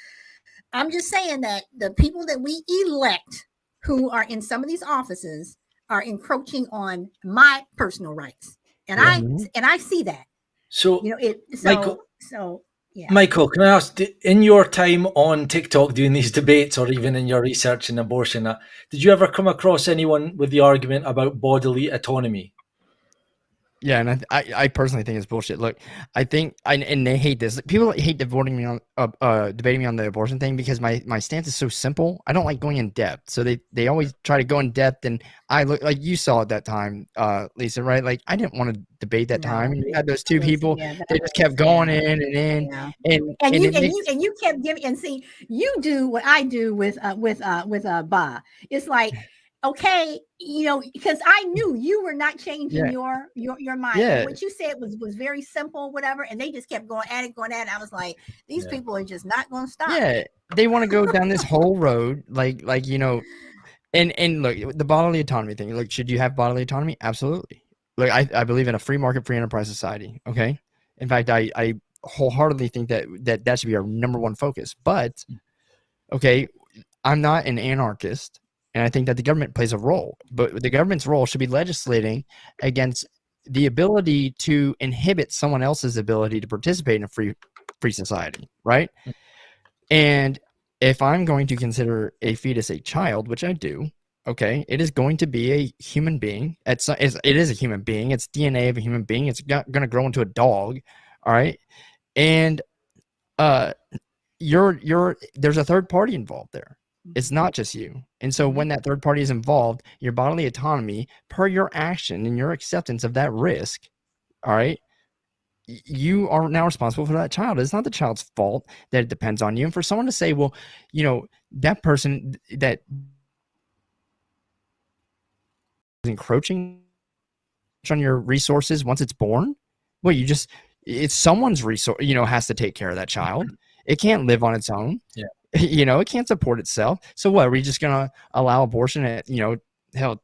saying that the people that we elect who are in some of these offices are encroaching on my personal rights, and I see that. So, Yeah. Michael, can I ask, in your time on TikTok doing these debates, or even in your research in abortion, did you ever come across anyone with the argument about bodily autonomy? Yeah, and I personally think it's bullshit. Look, I think, and they hate this. People hate debating me on the abortion thing because my stance is so simple. I don't like going in depth, so they always try to go in depth. And I look like you saw at that time, Lisa, right? Like I didn't want to debate that time, and you had those two people. They just kept going in and in, and you kept giving. And see, you do what I do with Ba. It's like, okay, because I knew you were not changing your mind. Yeah. And what you said was very simple, whatever, and they just kept going at it. I was like, these people are just not going to stop. Yeah, they want to go down this whole road, like and look, the bodily autonomy thing. Look, should you have bodily autonomy? Absolutely. Look, I believe in a free market, free enterprise society. Okay, in fact, I wholeheartedly think that should be our number one focus. But okay, I'm not an anarchist. And I think that the government plays a role, but the government's role should be legislating against the ability to inhibit someone else's ability to participate in a free society, right? And if I'm going to consider a fetus a child, which I do, okay, it is going to be a human being. It is a human being. It's DNA of a human being. It's not going to grow into a dog, all right? And there's a third party involved there. It's not just you. And so when that third party is involved, your bodily autonomy per your action and your acceptance of that risk, all right, you are now responsible for that child. It's not the child's fault that it depends on you. And for someone to say, well, that person that is encroaching on your resources once it's born, well, it's someone's resource, has to take care of that child. It can't live on its own. Yeah. It can't support itself. So what, are we just going to allow abortion at, hell,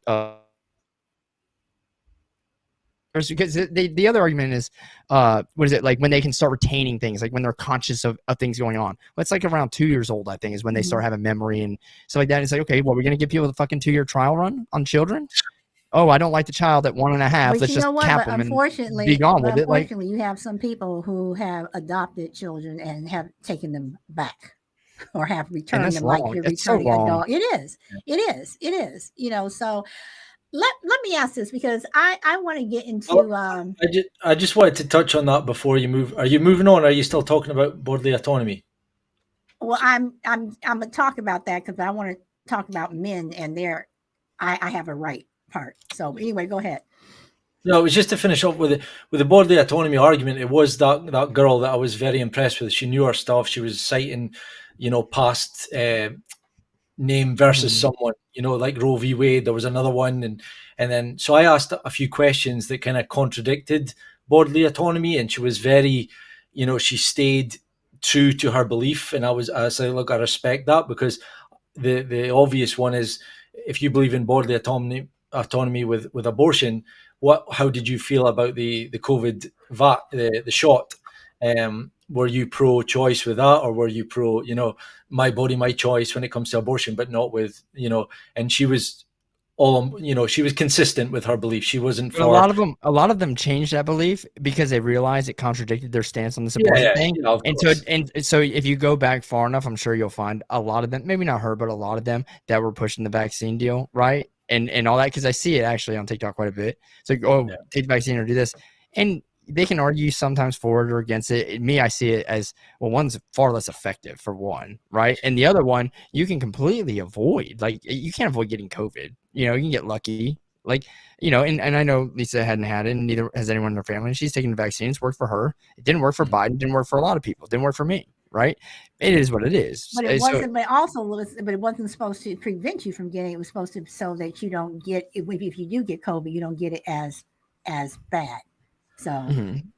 because the other argument is, what is it, like when they can start retaining things, like when they're conscious of things going on. Well, it's like around 2 years old, I think, is when they start having memory and stuff like that. It's like, okay, well, we're going to give people the fucking 2-year trial run on children? Oh, I don't like the child at 1.5. Let's just cap them and be gone with it. Unfortunately, you have some people who have adopted children and have taken them back. Or have returned them like you're returning a dog. It is. So let me ask this, because I want to get into I just wanted to touch on that before you move. Are you moving on? Or are you still talking about bodily autonomy? Well, I'm gonna talk about that because I want to talk about men and their I have a right part. So anyway, go ahead. No, it was just to finish up with the bodily autonomy argument. It was that girl that I was very impressed with. She knew her stuff. She was citing, past name versus someone, like Roe v. Wade. There was another one, and then so I asked a few questions that kind of contradicted bodily autonomy, and she was very, she stayed true to her belief, and I said, look, I respect that, because the obvious one is, if you believe in bodily autonomy with abortion, how did you feel about the COVID the shot? Were you pro-choice with that, or were you pro, my body, my choice when it comes to abortion, but not with, and she was she was consistent with her belief. She wasn't for a lot of them changed that belief because they realized it contradicted their stance on this abortion thing. And so if you go back far enough, I'm sure you'll find a lot of them, maybe not her, but a lot of them that were pushing the vaccine deal, right? And all that, because I see it actually on TikTok quite a bit. It's like, take the vaccine or do this. And they can argue sometimes for it or against it. Me, I see it as, well, one's far less effective for one, right? And the other one, you can completely avoid. Like, you can't avoid getting COVID. You can get lucky. Like, and I know Lisa hadn't had it, and neither has anyone in her family. She's taking the vaccine. It's worked for her. It didn't work for Biden. It didn't work for a lot of people. It didn't work for me, right? It is what it is. But it wasn't. But it wasn't supposed to prevent you from getting it. It was supposed to so that you don't get, if you do get COVID, you don't get it as bad. So,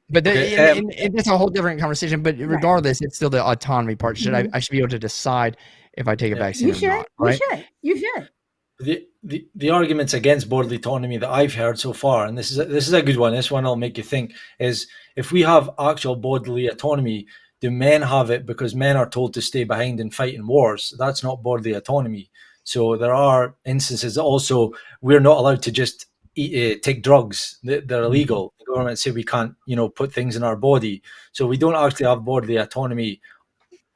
but it's a whole different conversation. But regardless, it's still the autonomy part. I should be able to decide if I take a vaccine or not, right? You should. The arguments against bodily autonomy that I've heard so far, and this is a good one. This one will make you think, is if we have actual bodily autonomy, do men have it because men are told to stay behind and fight in wars? That's not bodily autonomy. So there are instances that also we're not allowed to just take drugs. They're illegal. The government say we can't, put things in our body. So we don't actually have bodily autonomy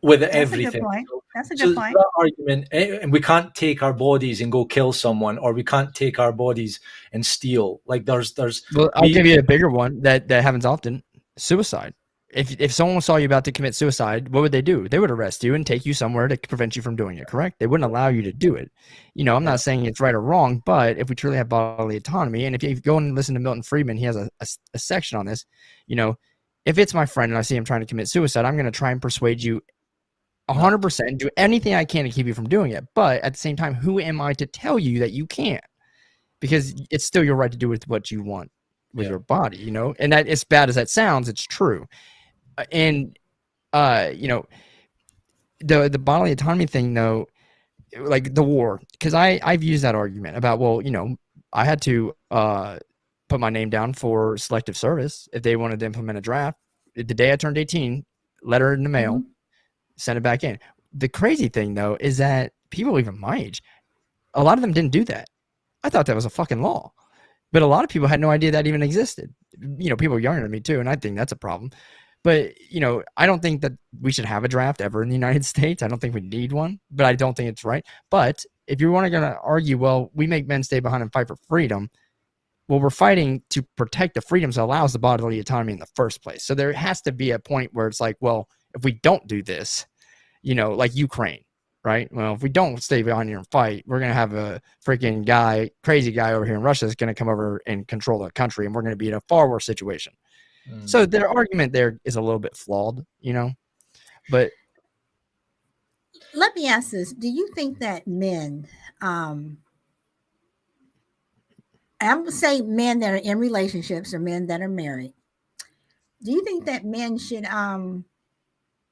with That's everything. a good point. That's a So good point. that argument, and we can't take our bodies and go kill someone, or we can't take our bodies and steal. Like there's. Well, I'll give you a bigger one that happens often: suicide. If someone saw you about to commit suicide, what would they do? They would arrest you and take you somewhere to prevent you from doing it. Correct? They wouldn't allow you to do it. I'm not saying it's right or wrong, but if we truly have bodily autonomy, and if you go and listen to Milton Friedman, he has a section on this. If it's my friend and I see him trying to commit suicide, I'm going to try and persuade you 100%, do anything I can to keep you from doing it. But at the same time, who am I to tell you that you can't? Because it's still your right to do with what you want with your body, and that, as bad as that sounds, it's true. And the bodily autonomy thing, though, like the war, because I've used that argument about, well, I had to put my name down for selective service if they wanted to implement a draft. The day I turned 18, letter in the mail, send it back in. The crazy thing, though, is that people even my age, a lot of them didn't do that. I thought that was a fucking law, but a lot of people had no idea that even existed. People younger than me too, and I think that's a problem. But I don't think that we should have a draft ever in the United States. I don't think we need one, but I don't think it's right. But if you want to gonna argue, well, we make men stay behind and fight for freedom. Well, we're fighting to protect the freedoms that allows the bodily autonomy in the first place. So there has to be a point where it's like, well, if we don't do this, like Ukraine, right? Well, if we don't stay behind here and fight, we're going to have a freaking crazy guy over here in Russia that's going to come over and control the country, and we're going to be in a far worse situation. So their argument there is a little bit flawed, but. Let me ask this. Do you think that men, I'm going to say men that are in relationships or men that are married, do you think that men should,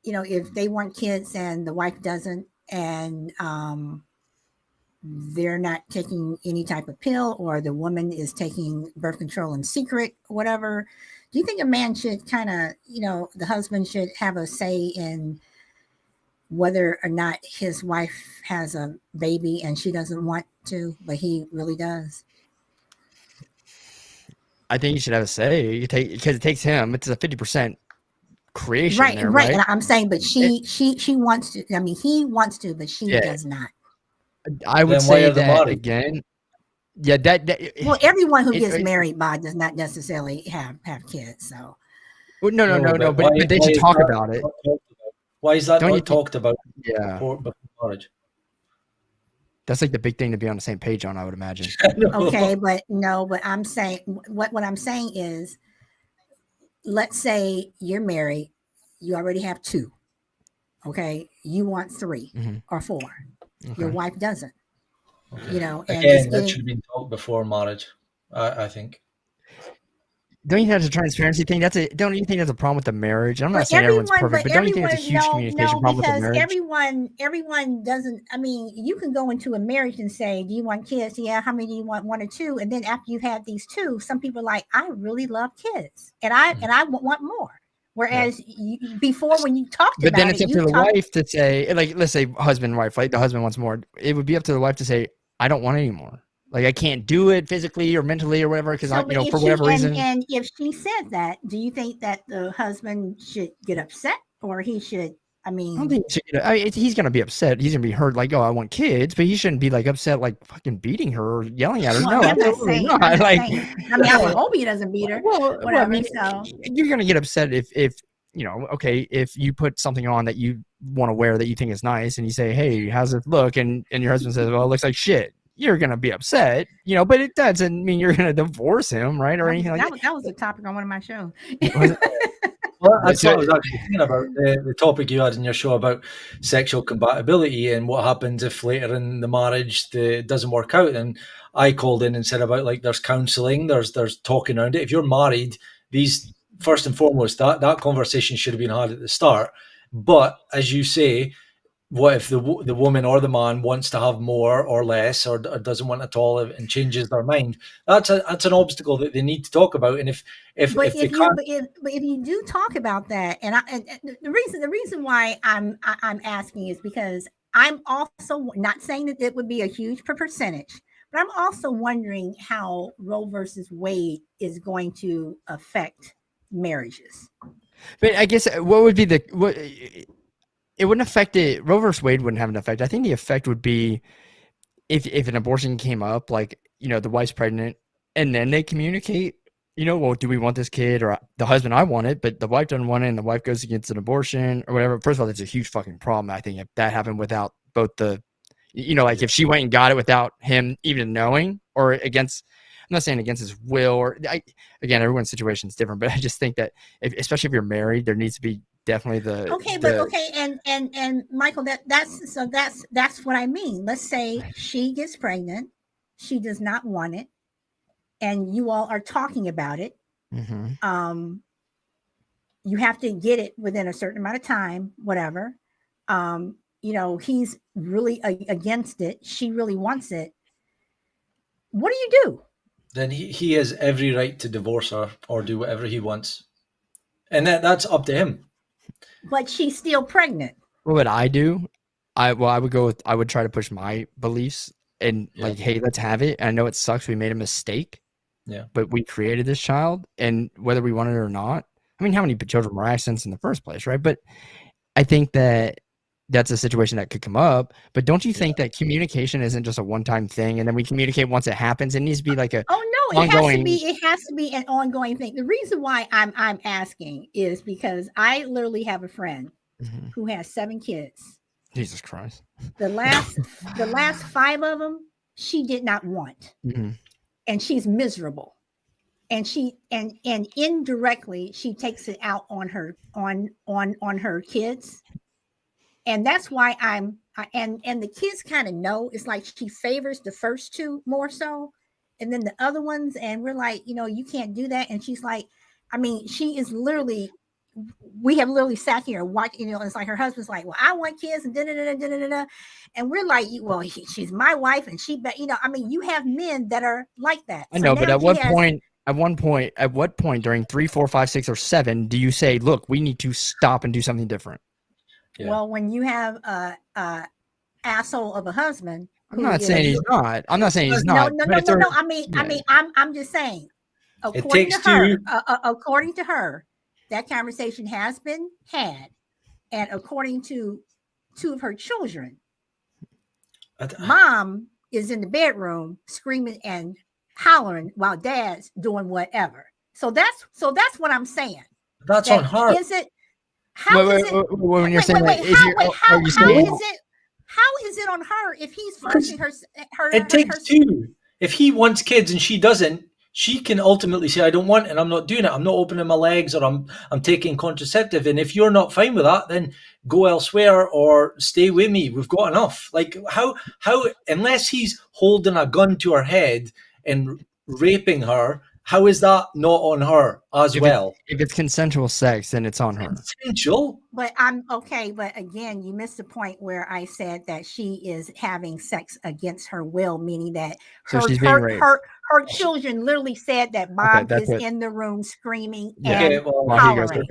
if they want kids and the wife doesn't, and they're not taking any type of pill, or the woman is taking birth control in secret, whatever, do you think a man should kind of, the husband should have a say in whether or not his wife has a baby and she doesn't want to, but he really does? I think you should have a say. Because it takes him. It's a 50% creation. Right, there, right. right. And I'm saying, but she wants to. I mean, he wants to, but she does not. I would say that again. Yeah, well, everyone who gets married by does not necessarily have kids. So. Well, no. But they should talk about it. Why is that not talked about? Yeah. Before marriage? That's like the big thing to be on the same page on, I would imagine. Okay, but I'm saying what I'm saying is, let's say you're married, you already have 2. Okay, you want 3 or 4. Okay. Your wife doesn't. Okay. And again, that should have been talked before marriage, I think. Don't you think that's a transparency thing? Don't you think that's a problem with the marriage? I'm not saying everyone's perfect, but don't you think it's a huge communication problem with the marriage? Everyone doesn't. I mean, you can go into a marriage and say, "Do you want kids? Yeah. How many do you want? 1 or 2?" And then after you've had these 2, some people are like, "I really love kids, and I want more." Whereas before, when you talked about it, but then it's up to the wife to say, like, let's say husband and wife, like the husband wants more. It would be up to the wife to say, "I don't want any more. Like, I can't do it physically or mentally or whatever, because for whatever reason." And if she said that, do you think that the husband should get upset, or he should? I don't think he's gonna be upset. He's gonna be hurt, like, "Oh, I want kids," but he shouldn't be like upset, like fucking beating her or yelling at her. Well, no, I'm not saying. I would hope he doesn't beat her. Well, whatever. So you're gonna get upset if if you put something on that you want to wear that you think is nice, and you say, "Hey, how's it look?" and your husband says, "Well, it looks like shit." You're gonna be upset, but it doesn't mean you're gonna divorce him, right? Or anything like that. That was a topic on one of my shows. Well, that's what I was actually thinking about, the topic you had in your show about sexual compatibility and what happens if later in the marriage it doesn't work out. And I called in and said about, like, there's counselling, there's talking around it. If you're married, these, first and foremost, that conversation should have been had at the start. But as you say, what if the woman or the man wants to have more or less, or doesn't want at all, and changes their mind? That's an obstacle that they need to talk about. And if you do talk about that, and the reason why I'm asking is because I'm also not saying that it would be a huge percentage, but I'm also wondering how Roe versus Wade is going to affect marriages. But I guess what would be it wouldn't affect it. Roe versus Wade wouldn't have an effect. I think the effect would be if an abortion came up, like, the wife's pregnant, and then they communicate, well, do we want this kid? Or the husband, I want it, but the wife doesn't want it, and the wife goes against an abortion or whatever. First of all, that's a huge fucking problem. I think if that happened without both like if she went and got it without him even knowing, or against, I'm not saying against his will, or again, everyone's situation is different, but I just think that especially if you're married, there needs to be definitely and Michael, that's what I mean. Let's say she gets pregnant, she does not want it, and you all are talking about it. Mm-hmm. You have to get it within a certain amount of time, whatever. He's really against it, she really wants it. What do you do? Then he has every right to divorce her or do whatever he wants, and that's up to him. But she's still pregnant. What would I do? I would try to push my beliefs and like, hey, let's have it. And I know it sucks. We made a mistake. Yeah. But we created this child, and whether we wanted it or not, I mean, how many children were accidents in the first place, right? But I think that's a situation that could come up. But don't you think that communication isn't just a one-time thing, and then we communicate once it happens? It needs to be like it has to be an ongoing thing. The reason why I'm asking is because I literally have a friend who has 7 kids. Jesus Christ. The last 5 of them she did not want. Mm-hmm. And she's miserable. And she and indirectly she takes it out on her her kids. And that's why and the kids kind of know. It's like she favors the first 2 more so, and then the other ones, and we're like, you can't do that. And she's like, I mean, she is literally, we have literally sat here and watched, it's like her husband's like, well, I want kids, and da-da-da-da-da-da-da. And we're like, well, she's my wife, and I mean, you have men that are like that. I know, but at what point during 3, 4, 5, 6, or 7 do you say, look, we need to stop and do something different? Yeah. Well, when you have a asshole of a husband, I'm not saying he's not. I'm not saying he's not. No. I mean, I'm just saying. According to her, that conversation has been had, and according to 2 of her children, mom is in the bedroom screaming and hollering while dad's doing whatever. So that's what I'm saying. That's on her. Is it? How is it on her if he's forcing her? It takes 2. If he wants kids and she doesn't, she can ultimately say, I don't want it and I'm not doing it. I'm not opening my legs, or I'm taking contraceptive. And if you're not fine with that, then go elsewhere or stay with me. We've got enough. Like how unless he's holding a gun to her head and raping her, how is that not on her as well? If it's consensual sex, then it's on her. Consensual? But I'm okay. But again, you missed the point where I said that she is having sex against her will, meaning that her children literally said that mom is in the room screaming and hollering.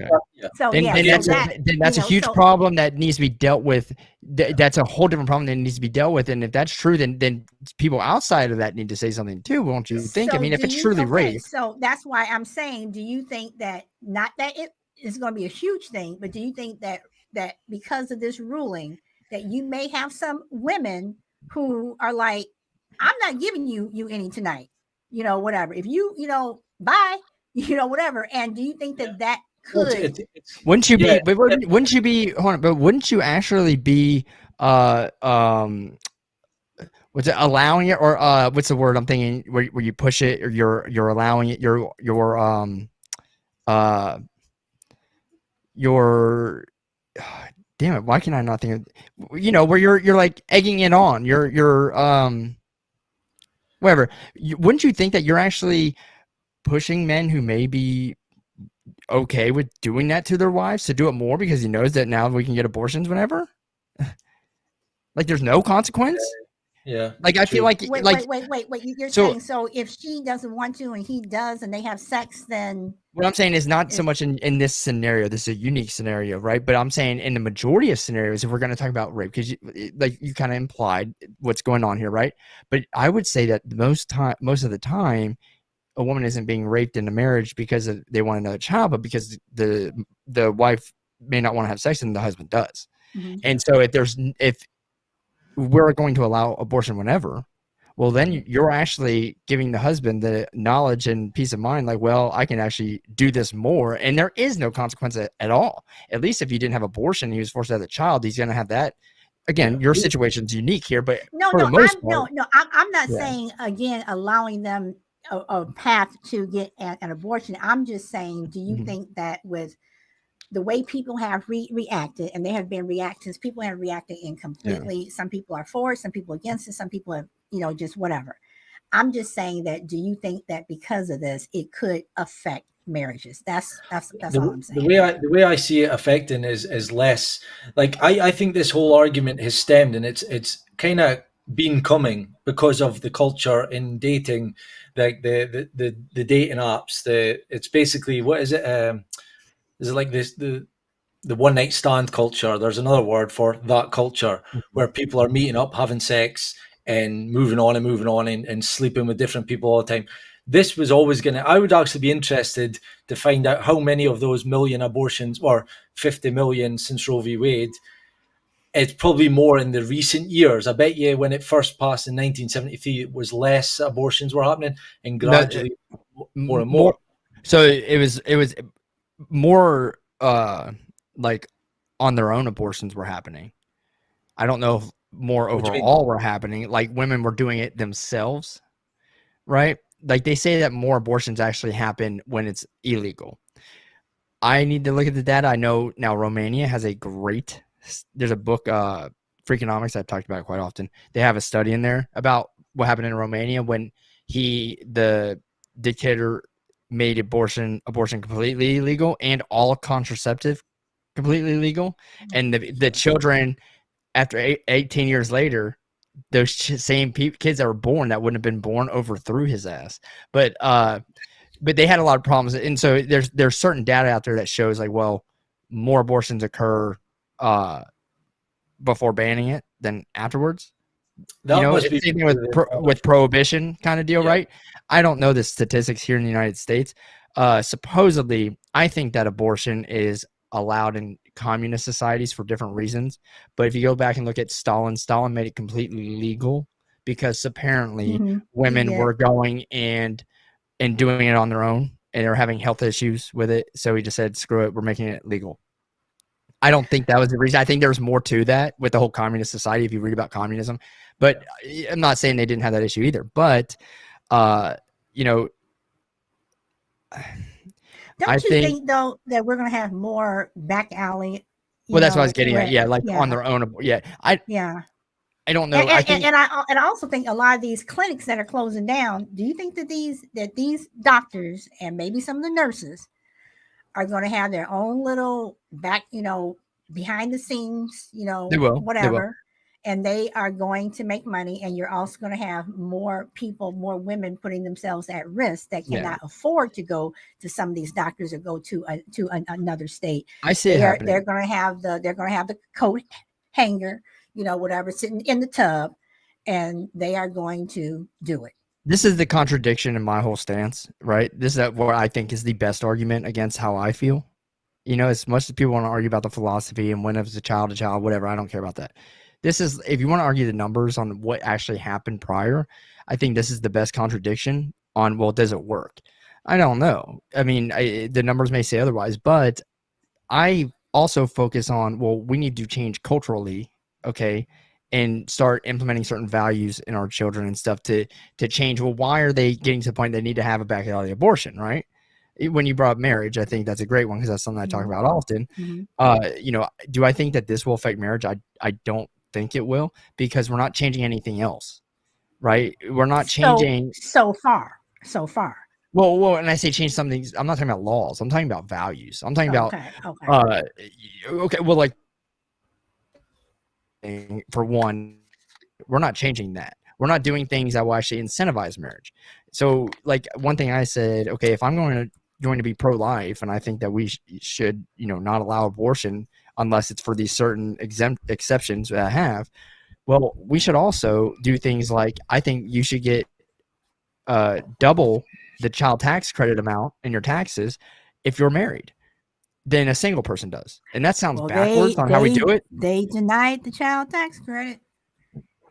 So that's a huge problem that needs to be dealt with. That's a whole different problem that needs to be dealt with. And if that's true, then people outside of that need to say something too, won't you think? I mean, if it's truly rape. So that's why I'm saying, do you think that, not that it is going to be a huge thing, but do you think that because of this ruling that you may have some women who are like, I'm not giving you any tonight, whatever. If bye, whatever. And do you think that could? Wouldn't you be? But wouldn't you be? Hold on, but wouldn't you actually be? What's it, allowing it, or what's the word I'm thinking? Where you push it, or you're allowing it. Damn it! Why can I not think of? Where you're like egging it on. You're whatever. Wouldn't you think that you're actually pushing men who may be okay with doing that to their wives to do it more because he knows that now we can get abortions whenever? Like there's no consequence? Yeah. Like I feel like Wait. You're so saying so if she doesn't want to and he does and they have sex, then what I'm saying is not so it's much in this scenario. This is a unique scenario, right? But I'm saying in the majority of scenarios, if we're going to talk about rape, because like you kind of implied what's going on here, right? But I would say that most of the time, a woman isn't being raped in a marriage because they want another child, but because the wife may not want to have sex and the husband does. mhm. And so if we're going to allow abortion whenever, well, then you're actually giving the husband the knowledge and peace of mind, like, well, I can actually do this more, and there is no consequence at all. At least if you didn't have abortion, he was forced to have a child, he's going to have that. Again, your situation's unique here, but No, for no, the most I'm part, no, I'm not yeah. saying again allowing them a path to get an abortion. I'm just saying, do you Mhm. think that with the way people have reacted, and they have been reactions, people have reacted in completely. Some people are for it, some people against it, some people have, just whatever. I'm just saying that. Do you think that because of this, it could affect marriages? That's all I'm The saying. way I see it affecting is less like I think this whole argument has stemmed, and it's kind of been coming because of the culture in dating, like the dating apps. It's basically, what is it? Is it like this the one night stand culture? There's another word for that culture where people are meeting up, having sex, and moving on and sleeping with different people all the time. This was always going to, I would actually be interested to find out how many of those million abortions, or 50 million since Roe v. Wade. It's probably more in the recent years. I bet you when it first passed in 1973, it was less abortions were happening, and gradually more and more. So it was more like on their own abortions were happening. I don't know if more What do you mean? overall were happening, like women were doing it themselves, right? Like they say that more abortions actually happen when it's illegal. I need to look at the data. I know now Romania has there's a book, Freakonomics, I've talked about it quite often. They have a study in there about what happened in Romania when the dictator made abortion completely illegal and all contraceptive completely legal. And the children, after 18 years later, those same kids that were born that wouldn't have been born overthrew his ass. But they had a lot of problems, and so there's certain data out there that shows like, well, more abortions occur before banning it than afterwards. That must It's be the same thing with prohibition kind of deal, Yeah. right? I don't know the statistics here in the United States. Supposedly, I think that abortion is allowed in communist societies for different reasons. But if you go back and look at Stalin made it completely legal because apparently women were going and doing it on their own, and they're having health issues with it. So he just said, screw it, we're making it legal. I don't think that was the reason. I think there's more to that with the whole communist society if you read about communism. But I'm not saying they didn't have that issue either. But, don't you think though that we're going to have more back alley? Well, that's what I was getting at. Yeah, like on their own. Yeah. I don't know. And I also think a lot of these clinics that are closing down, do you think that these doctors and maybe some of the nurses are going to have their own little back, behind the scenes, they will, whatever, and they are going to make money, and you're also going to have more women putting themselves at risk that cannot afford to go to some of these doctors or go to another state. I see it happening. They're going to have the coat hanger, whatever, sitting in the tub, and they are going to do it. This is the contradiction in my whole stance, right? This is what I think is the best argument against how I feel. As much as people want to argue about the philosophy and when it was a child, whatever, I don't care about that. This is, if you want to argue the numbers on what actually happened prior, I think this is the best contradiction on, well, does it work? I don't know. I mean, the numbers may say otherwise, but I also focus on, well, we need to change culturally, okay, and start implementing certain values in our children and stuff to change. Well, why are they getting to the point they need to have a back alley abortion, right? When you brought up marriage, I think that's a great one because that's something I talk about often. Do I think that this will affect marriage? I don't think it will, because we're not changing anything else, right? We're not changing so far. Well, and I say change something, I'm not talking about laws. I'm talking about values. I'm talking about okay. Well, like, for one, We're not changing that. We're not doing things that will actually incentivize marriage. So, like, one thing I said, okay, if I'm going to be pro-life, and I think that we should, not allow abortion unless it's for these certain exceptions that I have. Well, we should also do things like, I think you should get double the child tax credit amount in your taxes if you're married than a single person does. And that sounds backwards on how we do it. They denied the child tax credit.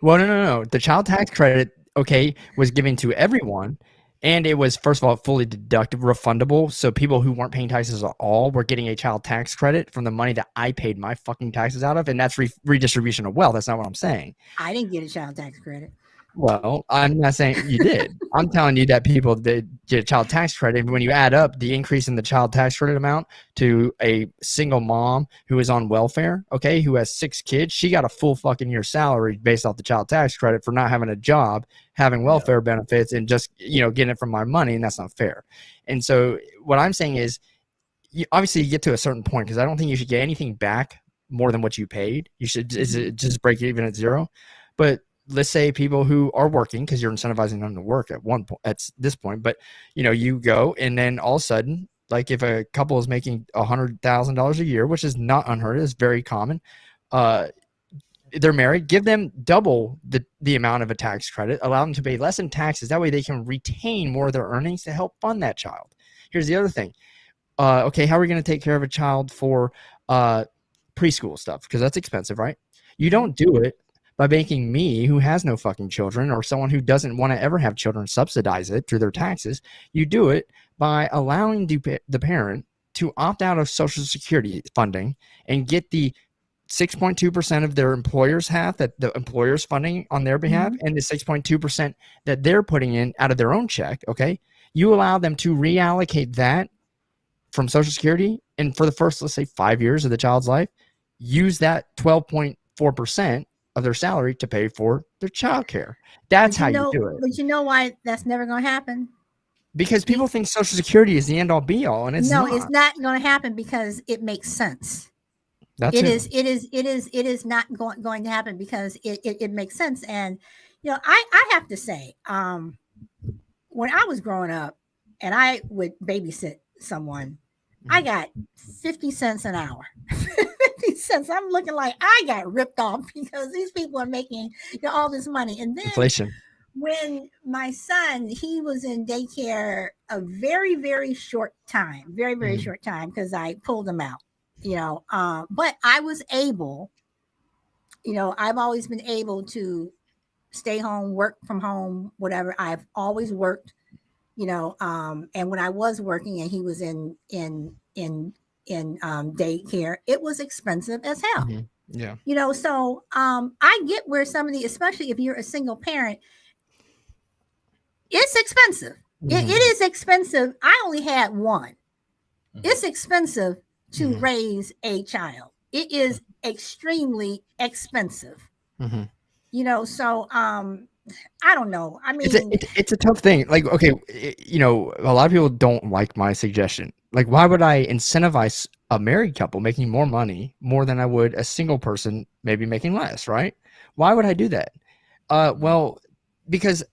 Well, no. The child tax credit, okay, was given to everyone. And it was, first of all, fully deductible, refundable. So people who weren't paying taxes at all were getting a child tax credit from the money that I paid my fucking taxes out of. And that's redistribution of wealth. That's not what I'm saying. I didn't get a child tax credit. Well, I'm not saying you did. I'm telling you that people did get a child tax credit. When you add up the increase in the child tax credit amount to a single mom who is on welfare, okay, who has 6 kids, she got a full fucking year salary based off the child tax credit for not having a job, having welfare benefits, and just, getting it from my money, and that's not fair. And so what I'm saying is, obviously you get to a certain point, because I don't think you should get anything back more than what you paid. You should just break even at zero. But let's say people who are working, because you're incentivizing them to work at this point, but you go, and then all of a sudden, like if a couple is making $100,000 a year, which is not unheard of, it's very common. They're married, give them double the amount of a tax credit, allow them to pay less in taxes. That way they can retain more of their earnings to help fund that child. Here's the other thing. Okay, how are we going to take care of a child for preschool stuff? Because that's expensive, right? You don't do it by making me, who has no fucking children, or someone who doesn't want to ever have children, subsidize it through their taxes. You do it by allowing the parent to opt out of Social Security funding and get the 6.2% of their employer's half that the employer's funding on their behalf, and the 6.2% that they're putting in out of their own check, okay? You allow them to reallocate that from Social Security, and for the first, let's say, 5 years of the child's life, use that 12.4% of their salary to pay for their child care. That's how you do it. But you know why that's never going to happen? Because people think Social Security is the end all be all, and it's not. It's not going to happen because it makes sense. It is not going to happen because it makes sense. And I have to say, when I was growing up and I would babysit someone, I got 50 cents an hour. 50 cents. I'm looking like I got ripped off because these people are making all this money. And then inflation. When my son, he was in daycare a very, very short time, very, very short time, because I pulled him out, but I was able, I've always been able to stay home, work from home, whatever. I've always worked, and when I was working and he was in daycare, it was expensive as hell. Yeah. So I get where some of the, especially if you're a single parent, it's expensive. It is expensive. I only had one. It's expensive to raise a child. It is extremely expensive. So I don't know. I mean, it's a tough thing. Like, okay, a lot of people don't like my suggestion. Like, why would I incentivize a married couple making more money more than I would a single person maybe making less, right? Why would I do that? Well, because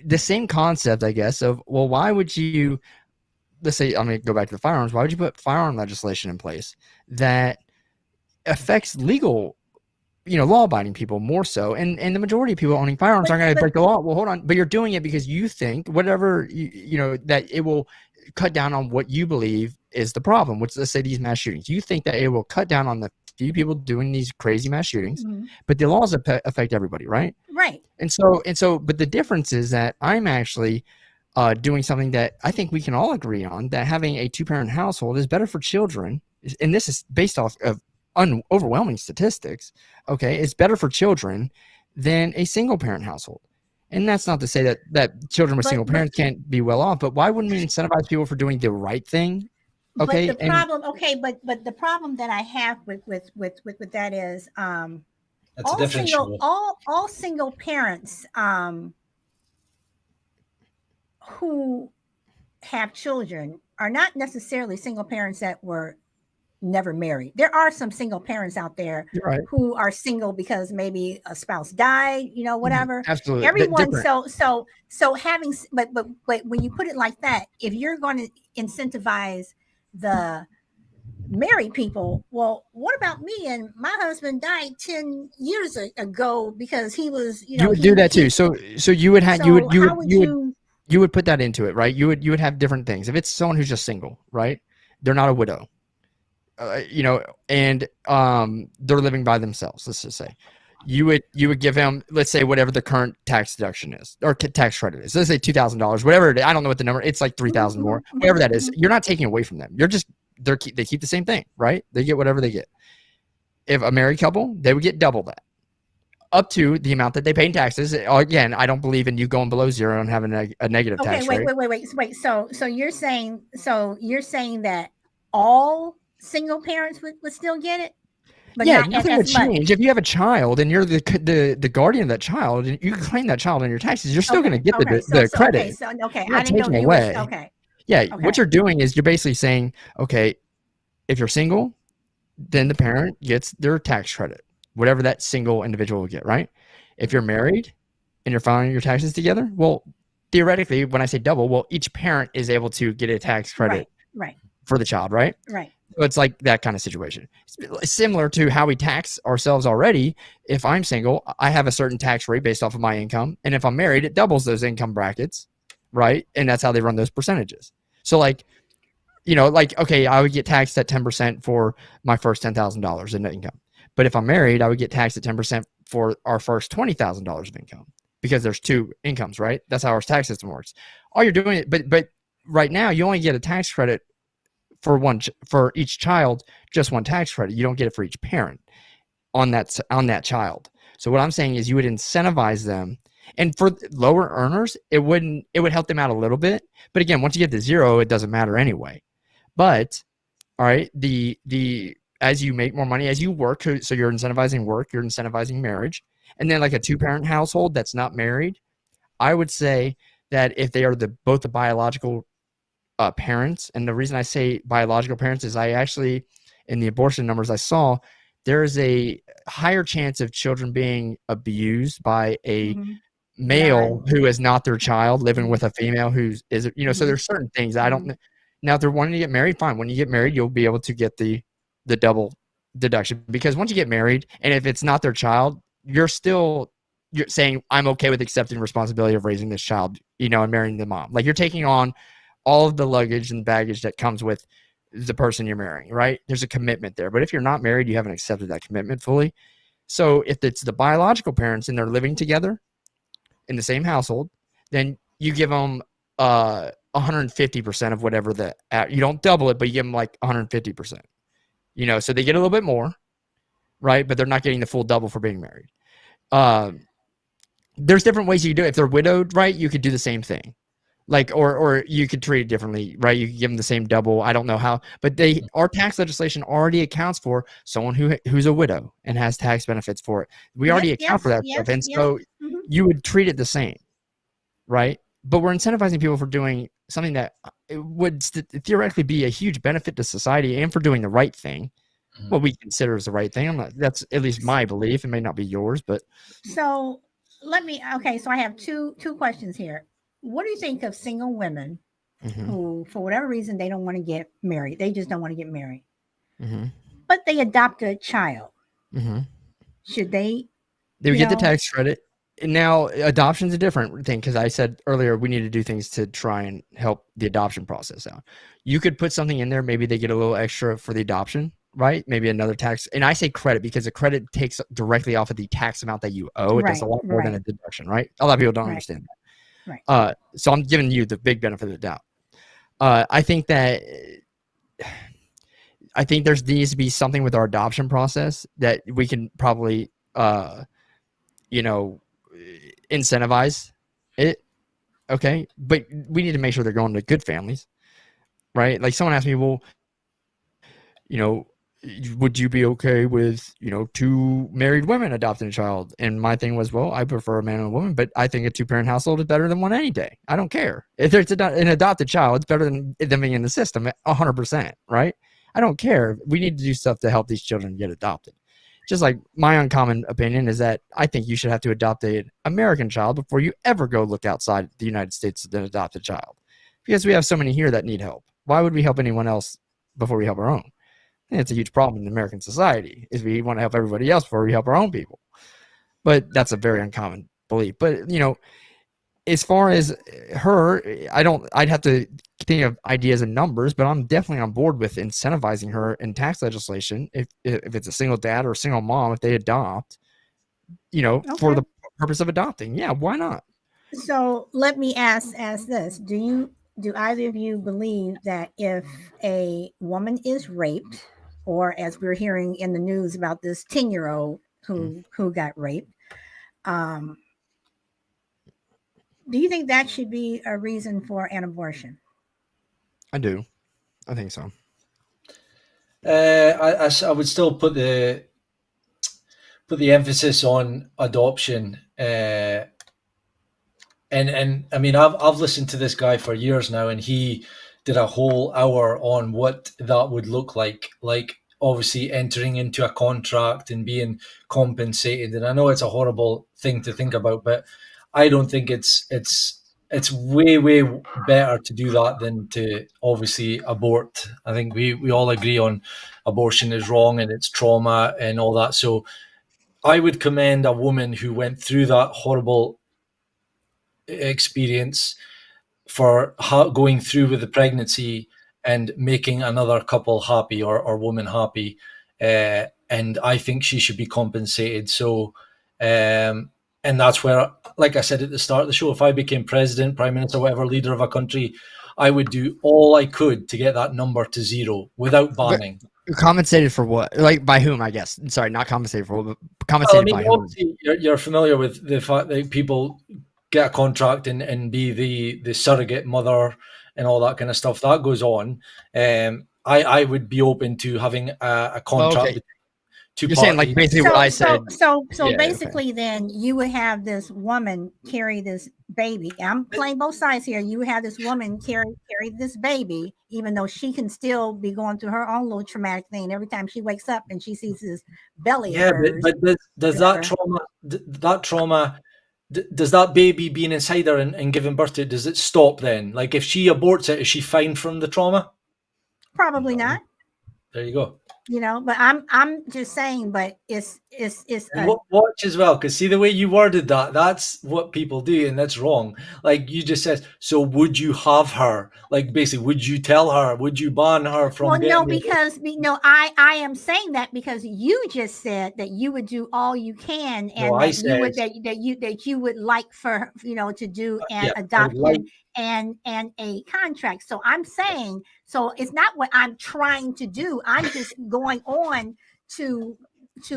the same concept, I guess, of, well, why would you, let's say, I'm going to go back to the firearms. Why would you put firearm legislation in place that affects legal, law-abiding people more so, and the majority of people owning firearms aren't going to break the law? Well, hold on, but you're doing it because you think whatever that it will cut down on what you believe is the problem, which, let's say, these mass shootings. You think that it will cut down on the few people doing these crazy mass shootings, but the laws affect everybody, right? Right. And so, but the difference is that I'm actually doing something that I think we can all agree on, that having a 2-parent household is better for children, and this is based off of overwhelming statistics. Okay, it's better for children than a single parent household. And that's not to say that children with single parents can't be well off, but why wouldn't we incentivize people for doing the right thing? Okay. But the problem, but the problem that I have with that is that's a different show. All single parents who have children are not necessarily single parents that were never married. There are some single parents out there Right. who are single because maybe a spouse died, whatever. Absolutely. Everyone. Different. So having, but when you put it like that, if you're going to incentivize the married people, well, what about me? And my husband died 10 years ago because he was, You would do that too. So you would have, so how would you would put that into it, right? You would have different things. If it's someone who's just single, right? They're not a widow, and they're living by themselves. Let's just say you would give him, let's say, whatever the current tax deduction is or tax credit is. Let's say $2,000, whatever it is. I don't know what the number. It's like 3,000 more, whatever that is. You're not taking away from them. You're just they keep the same thing, right? They get whatever they get. If a married couple, they would get double that, up to the amount that they pay in taxes. Again, I don't believe in you going below zero and having a negative tax rate. Wait. So you're saying that all single parents would still get it? But yeah, not nothing would change. If you have a child and you're the guardian of that child, and you can claim that child on your taxes, you're still going to get the credit. I didn't know away. Okay. Yeah, what you're doing is you're basically saying, okay, if you're single, then the parent gets their tax credit, whatever that single individual will get, right? If you're married and you're filing your taxes together, well, theoretically, when I say double, well, each parent is able to get a tax credit for the child, right? Right. So it's like that kind of situation. It's similar to how we tax ourselves already. If I'm single, I have a certain tax rate based off of my income. And if I'm married, it doubles those income brackets, right? And that's how they run those percentages. So okay, I would get taxed at 10% for my first $10,000 in net income. But if I'm married, I would get taxed at 10% for our first $20,000 of income because there's two incomes, right? That's how our tax system works. All you're doing, but right now you only get a tax credit for each child, just one tax credit. You don't get it for each parent on that child. So what I'm saying is you would incentivize them. And for lower earners, it would help them out a little bit. But again, once you get to zero, it doesn't matter anyway. But all right, as you make more money, as you work, so you're incentivizing work, you're incentivizing marriage. And then like a 2-parent household that's not married, I would say that if they are both the biological parents, and the reason I say biological parents is I actually, in the abortion numbers I saw, there is a higher chance of children being abused by a male who is not their child living with a female who is, so there's certain things I don't. Now, if they're wanting to get married, fine. When you get married, you'll be able to get the double deduction, because once you get married, and if it's not their child, you're saying I'm okay with accepting responsibility of raising this child, and marrying the mom. Like you're taking on all of the luggage and baggage that comes with the person you're marrying, right? There's a commitment there. But if you're not married, you haven't accepted that commitment fully. So if it's the biological parents and they're living together in the same household, then you give them 150% of whatever you don't double it, but you give them like 150%, so they get a little bit more, right? But they're not getting the full double for being married. There's different ways you do it. If they're widowed, right, you could do the same thing. Like, or you could treat it differently, right? You could give them the same double. I don't know how, but our tax legislation already accounts for someone who's a widow and has tax benefits for it. We already account for that stuff. And so you would treat it the same, right? But we're incentivizing people for doing something that it would theoretically be a huge benefit to society and for doing the right thing. What we consider as the right thing. That's at least my belief. It may not be yours, but. So so I have two questions here. What do you think of single women who, for whatever reason, they don't want to get married? They just don't want to get married. But they adopt a child. Should they? They would get the tax credit. Now, adoption's a different thing, because I said earlier we need to do things to try and help the adoption process out. You could put something in there. Maybe they get a little extra for the adoption, right? Maybe another tax. And I say credit because the credit takes directly off of the tax amount that you owe. It does a lot more than a deduction, right? A lot of people don't understand that. Right. So I'm giving you the big benefit of the doubt. I think there needs to be something with our adoption process that we can probably, incentivize it. Okay. But we need to make sure they're going to good families, right? Like someone asked me, well, would you be okay with, 2 married women adopting a child? And my thing was, well, I prefer a man and a woman, but I think a 2-parent household is better than one any day. I don't care. If there's an adopted child, it's better than them being in the system 100%, right? I don't care. We need to do stuff to help these children get adopted. Just like my uncommon opinion is that I think you should have to adopt an American child before you ever go look outside the United States to adopt a child. Because we have so many here that need help. Why would we help anyone else before we help our own? I think it's a huge problem in American society is we want to help everybody else before we help our own people. But that's a very uncommon belief. But, you know, as far as her, I'd have to think of ideas and numbers, but I'm definitely on board with incentivizing her in tax legislation. If it's a single dad or a single mom, if they adopt, you know, for the purpose of adopting. Yeah, why not? So let me ask this. Do either of you believe that if a woman is raped, or as we're hearing in the news about this 10-year-old who got raped, do you think that should be a reason for an abortion? I do. I think so. I would still put the emphasis on adoption. And I mean, I've listened to this guy for years now, and he did a whole hour on what that would look like obviously entering into a contract and being compensated. And I know it's a horrible thing to think about, but I don't think it's way better to do that than to obviously abort. I think we all agree on abortion is wrong and it's trauma and all that. So I would commend a woman who went through that horrible experience for going through with the pregnancy and making another couple happy or woman happy. And I think she should be compensated. So, and that's where, like I said at the start of the show, if I became president, prime minister, whatever, leader of a country, I would do all I could to get that number to zero without banning. Compensated for what? Like by whom, I guess. Sorry, not compensated for what, but compensated by whom? You're familiar with the fact that people get a contract and be the surrogate mother and all that kind of stuff. That goes on. I would be open to having a contract. Okay. You're saying like basically what I said. So basically, then you would have this woman carry this baby. I'm playing both sides here. You would have this woman carry this baby, even though she can still be going through her own little traumatic thing. Every time she wakes up and she sees this belly. Yeah, but does that trauma? Does that baby being inside her and giving birth to it, does it stop then? Like if she aborts it, is she fine from the trauma? Probably not. There you go. You know, but I'm just saying, but it's watch as well, because see the way you worded that's what people do, and that's wrong. Like you just said, so would you have her? Like basically, would you tell her? Would you ban her from? Well, no, because I am saying that because you just said that you would do all you can, and that you would like for to do an adoption and a contract. So I'm saying, so it's not what I'm trying to do. I'm just going on to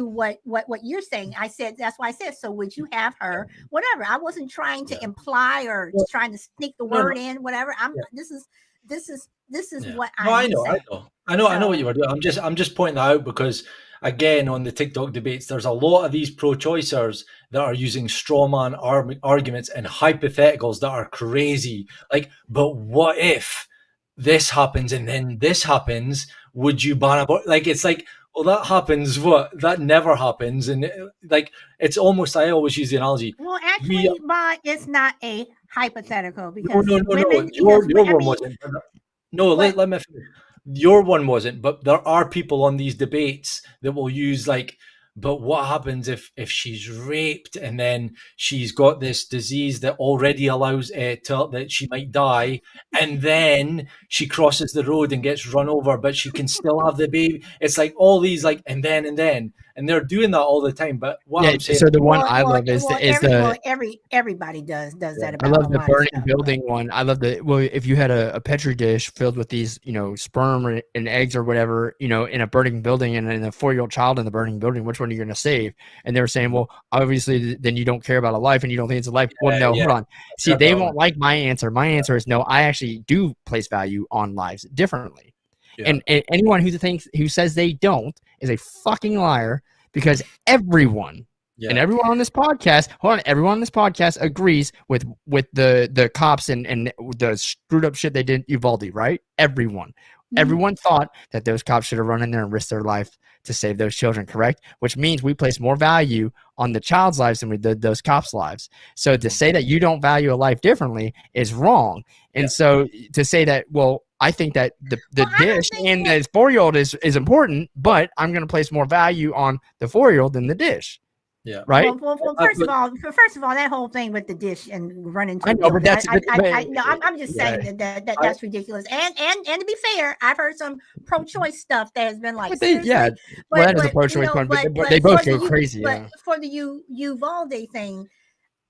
what you're saying. I said, that's why I said, so would you have her? Whatever. I wasn't trying to imply or trying to sneak the word in, whatever. This is what I know what you were doing. I'm just pointing that out because again, on the TikTok debates, there's a lot of these pro-choicers that are using straw man arguments and hypotheticals that are crazy. Like, but what if this happens and then this happens? Would you ban abortion? Like, it's like, well, that happens. What? That never happens. And like, it's almost, I always use the analogy. Well, actually, but it's not a hypothetical because no. Your one wasn't. No, let me finish. Your one wasn't, but there are people on these debates that will use like, but what happens if she's raped and then she's got this disease that already allows that she might die, and then she crosses the road and gets run over, but she can still have the baby. It's like all these like and then and they're doing that all the time. But what I'm saying, so the one I love is everybody does that. I love the burning building one. I love if you had a petri dish filled with these sperm and eggs or whatever in a burning building and a 4-year-old child in the burning building, which one are you going to save? And they were saying, well, obviously then you don't care about a life and you don't think it's a life. Well, no, hold on. See, they won't like my answer. My answer is no. I actually do place value on lives differently. Yeah. And anyone who says they don't is a fucking liar, because everyone and everyone on this podcast, agrees with the cops and the screwed up shit they did in Uvalde, right? Everyone. Everyone thought that those cops should have run in there and risked their life to save those children, correct? Which means we place more value on the child's lives than we did those cops' lives. So to say that you don't value a life differently is wrong. And so to say that, well, I think that the dish and the 4-year-old is important, but I'm going to place more value on the 4-year-old than the dish. Yeah. Right. Well, first of all, that whole thing with the dish and running to I know, but that's I'm just saying that's ridiculous. And to be fair, I've heard some pro-choice stuff that has been like, well, that is a pro-choice one, but they both go crazy. But for the Uvalde thing,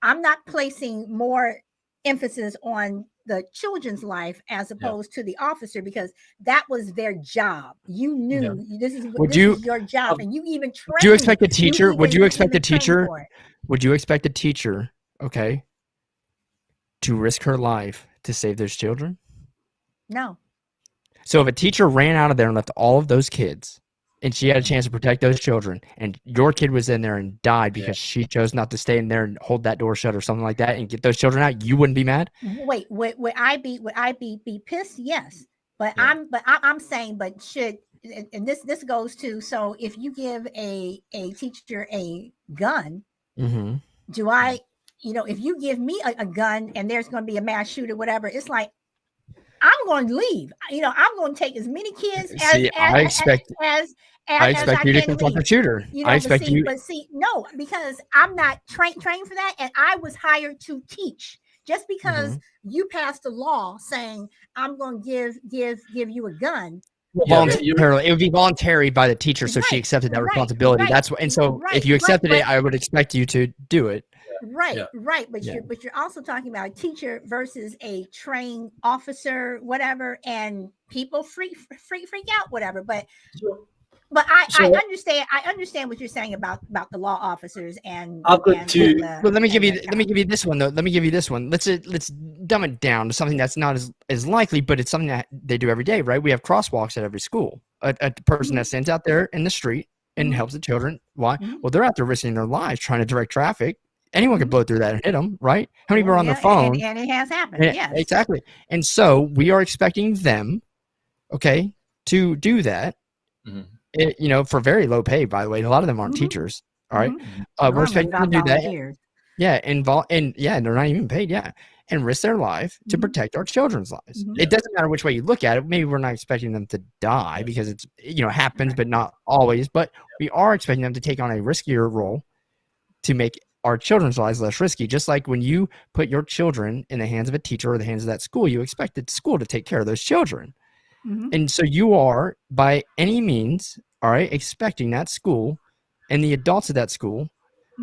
I'm not placing more emphasis on the children's life as opposed to the officer, because that was their job. You knew this is your job, and you even trained. Would you expect a teacher? Would you expect a teacher? Okay, to risk her life to save those children? No. So if a teacher ran out of there and left all of those kids, and she had a chance to protect those children, and your kid was in there and died because she chose not to stay in there and hold that door shut or something like that and get those children out, you wouldn't be mad? Wait, would I be pissed? Yes. But I'm saying, but should, and this goes to, so if you give a teacher a gun, do I, if you give me a gun and there's going to be a mass shooter, whatever, it's like, I'm going to leave. I'm going to take as many kids I expect you to confront the shooter. I expect you. But see, no, because I'm not trained for that, and I was hired to teach. Just because you passed a law saying I'm going to give you a gun. Voluntarily, it would be voluntary by the teacher, so she accepted that responsibility. That's what, and so if you accepted it, I would expect you to do it. Right. But you're also talking about a teacher versus a trained officer, whatever, and people freak out, whatever. But I understand what you're saying about the law officers and. I've got two. Well, let me give you this one though. Let me give you this one. Let's dumb it down to something that's not as likely, but it's something that they do every day, right? We have crosswalks at every school. A person that stands out there in the street and helps the children. Why? Well, they're out there risking their lives trying to direct traffic. Anyone could blow through that and hit them, right? How many people are on their phone? And it has happened, yes. Exactly. And so we are expecting them, okay, to do that, for very low pay, by the way. A lot of them aren't teachers, all right? We're expecting them to do that. Yeah, they're not even paid, and risk their life to protect our children's lives. It doesn't matter which way you look at it. Maybe we're not expecting them to die because it's, happens, but not always. But we are expecting them to take on a riskier role to make our children's lives less risky. Just like when you put your children in the hands of a teacher or the hands of that school, you expect the school to take care of those children. And so you are, by any means, all right, expecting that school and the adults of that school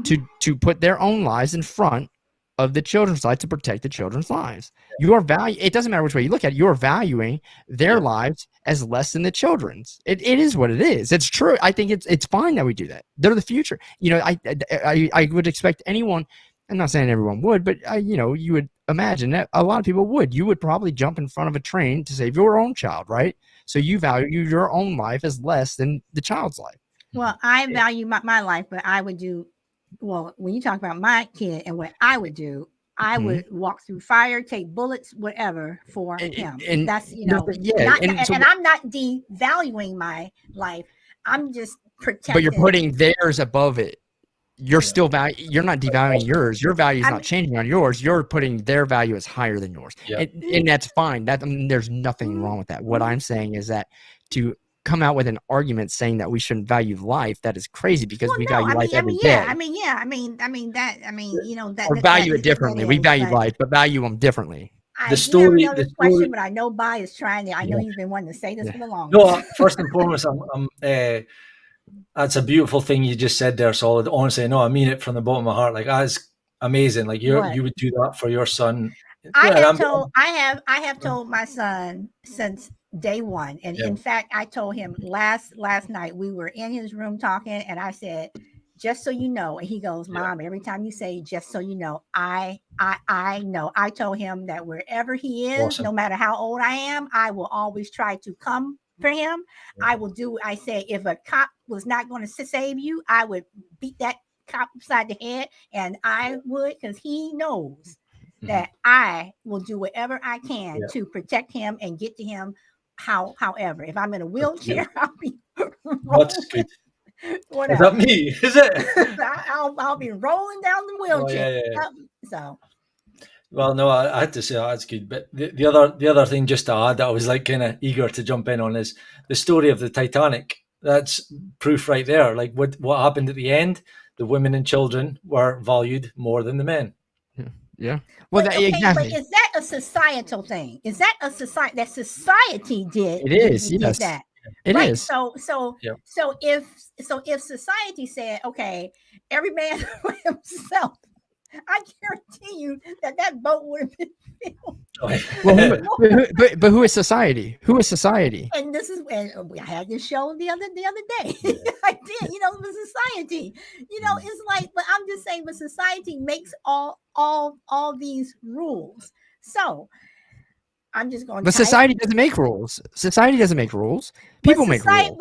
to put their own lives in front of the children's lives to protect the children's lives. You are it doesn't matter which way you look at it, you're valuing their lives as less than the children's. It is what it is. It's true. I think it's fine that we do that. They're the future. I would expect anyone, I'm not saying everyone would, but you would imagine that a lot of people would. You would probably jump in front of a train to save your own child, right? So you value your own life as less than the child's life. Well, I value my life, but I would do, well, when you talk about my kid and what I would do, I would walk through fire, take bullets, whatever for him. And that's, and I'm not devaluing my life. I'm just protecting. But you're putting theirs above it. You're still you're not devaluing yours. Your value is not changing on yours. You're putting their value as higher than yours. And that's fine. There's nothing wrong with that. What I'm saying is that to come out with an argument saying that we shouldn't value life, that is crazy, because we value life every day. That or value it differently. We value life, but value them differently. The story, question, but I know Bai is trying. I know you've been wanting to say this for the longest. No, first and foremost, that's a beautiful thing you just said there, Solid. Honestly, no, I mean it from the bottom of my heart. Like, that's amazing. Like you would do that for your son. I have told my son since day one, and in fact, I told him last night. We were in his room talking, and I said, "Just so you know," and he goes, "Mom, every time you say 'just so you know,' I know." I told him that wherever he is, no matter how old I am, I will always try to come for him. I will do. I say, if a cop was not going to save you, I would beat that cop upside the head, and I would, because he knows that I will do whatever I can to protect him and get to him However, if I'm in a wheelchair, I'll be That's good. What Is else? that me? Is it? I'll be rolling down the wheelchair. So. Well, no, I had to say that's good. But the other thing, just to add, that I was like kind of eager to jump in on, is the story of the Titanic. That's proof right there. Like what happened at the end, the women and children were valued more than the men. Yeah. Well, exactly. But is that a societal thing? Is that a society that society did? It is. Did yes. That? It right? is. So if society said, okay, every man for himself, I guarantee you that boat would have been filled. Well, but who is society? Who is society? And this is when I had this show the other day. I did, the society. It's like, but I'm just saying, but society makes all these rules. So I'm just going. But society doesn't make rules. Society doesn't make rules. People make rules.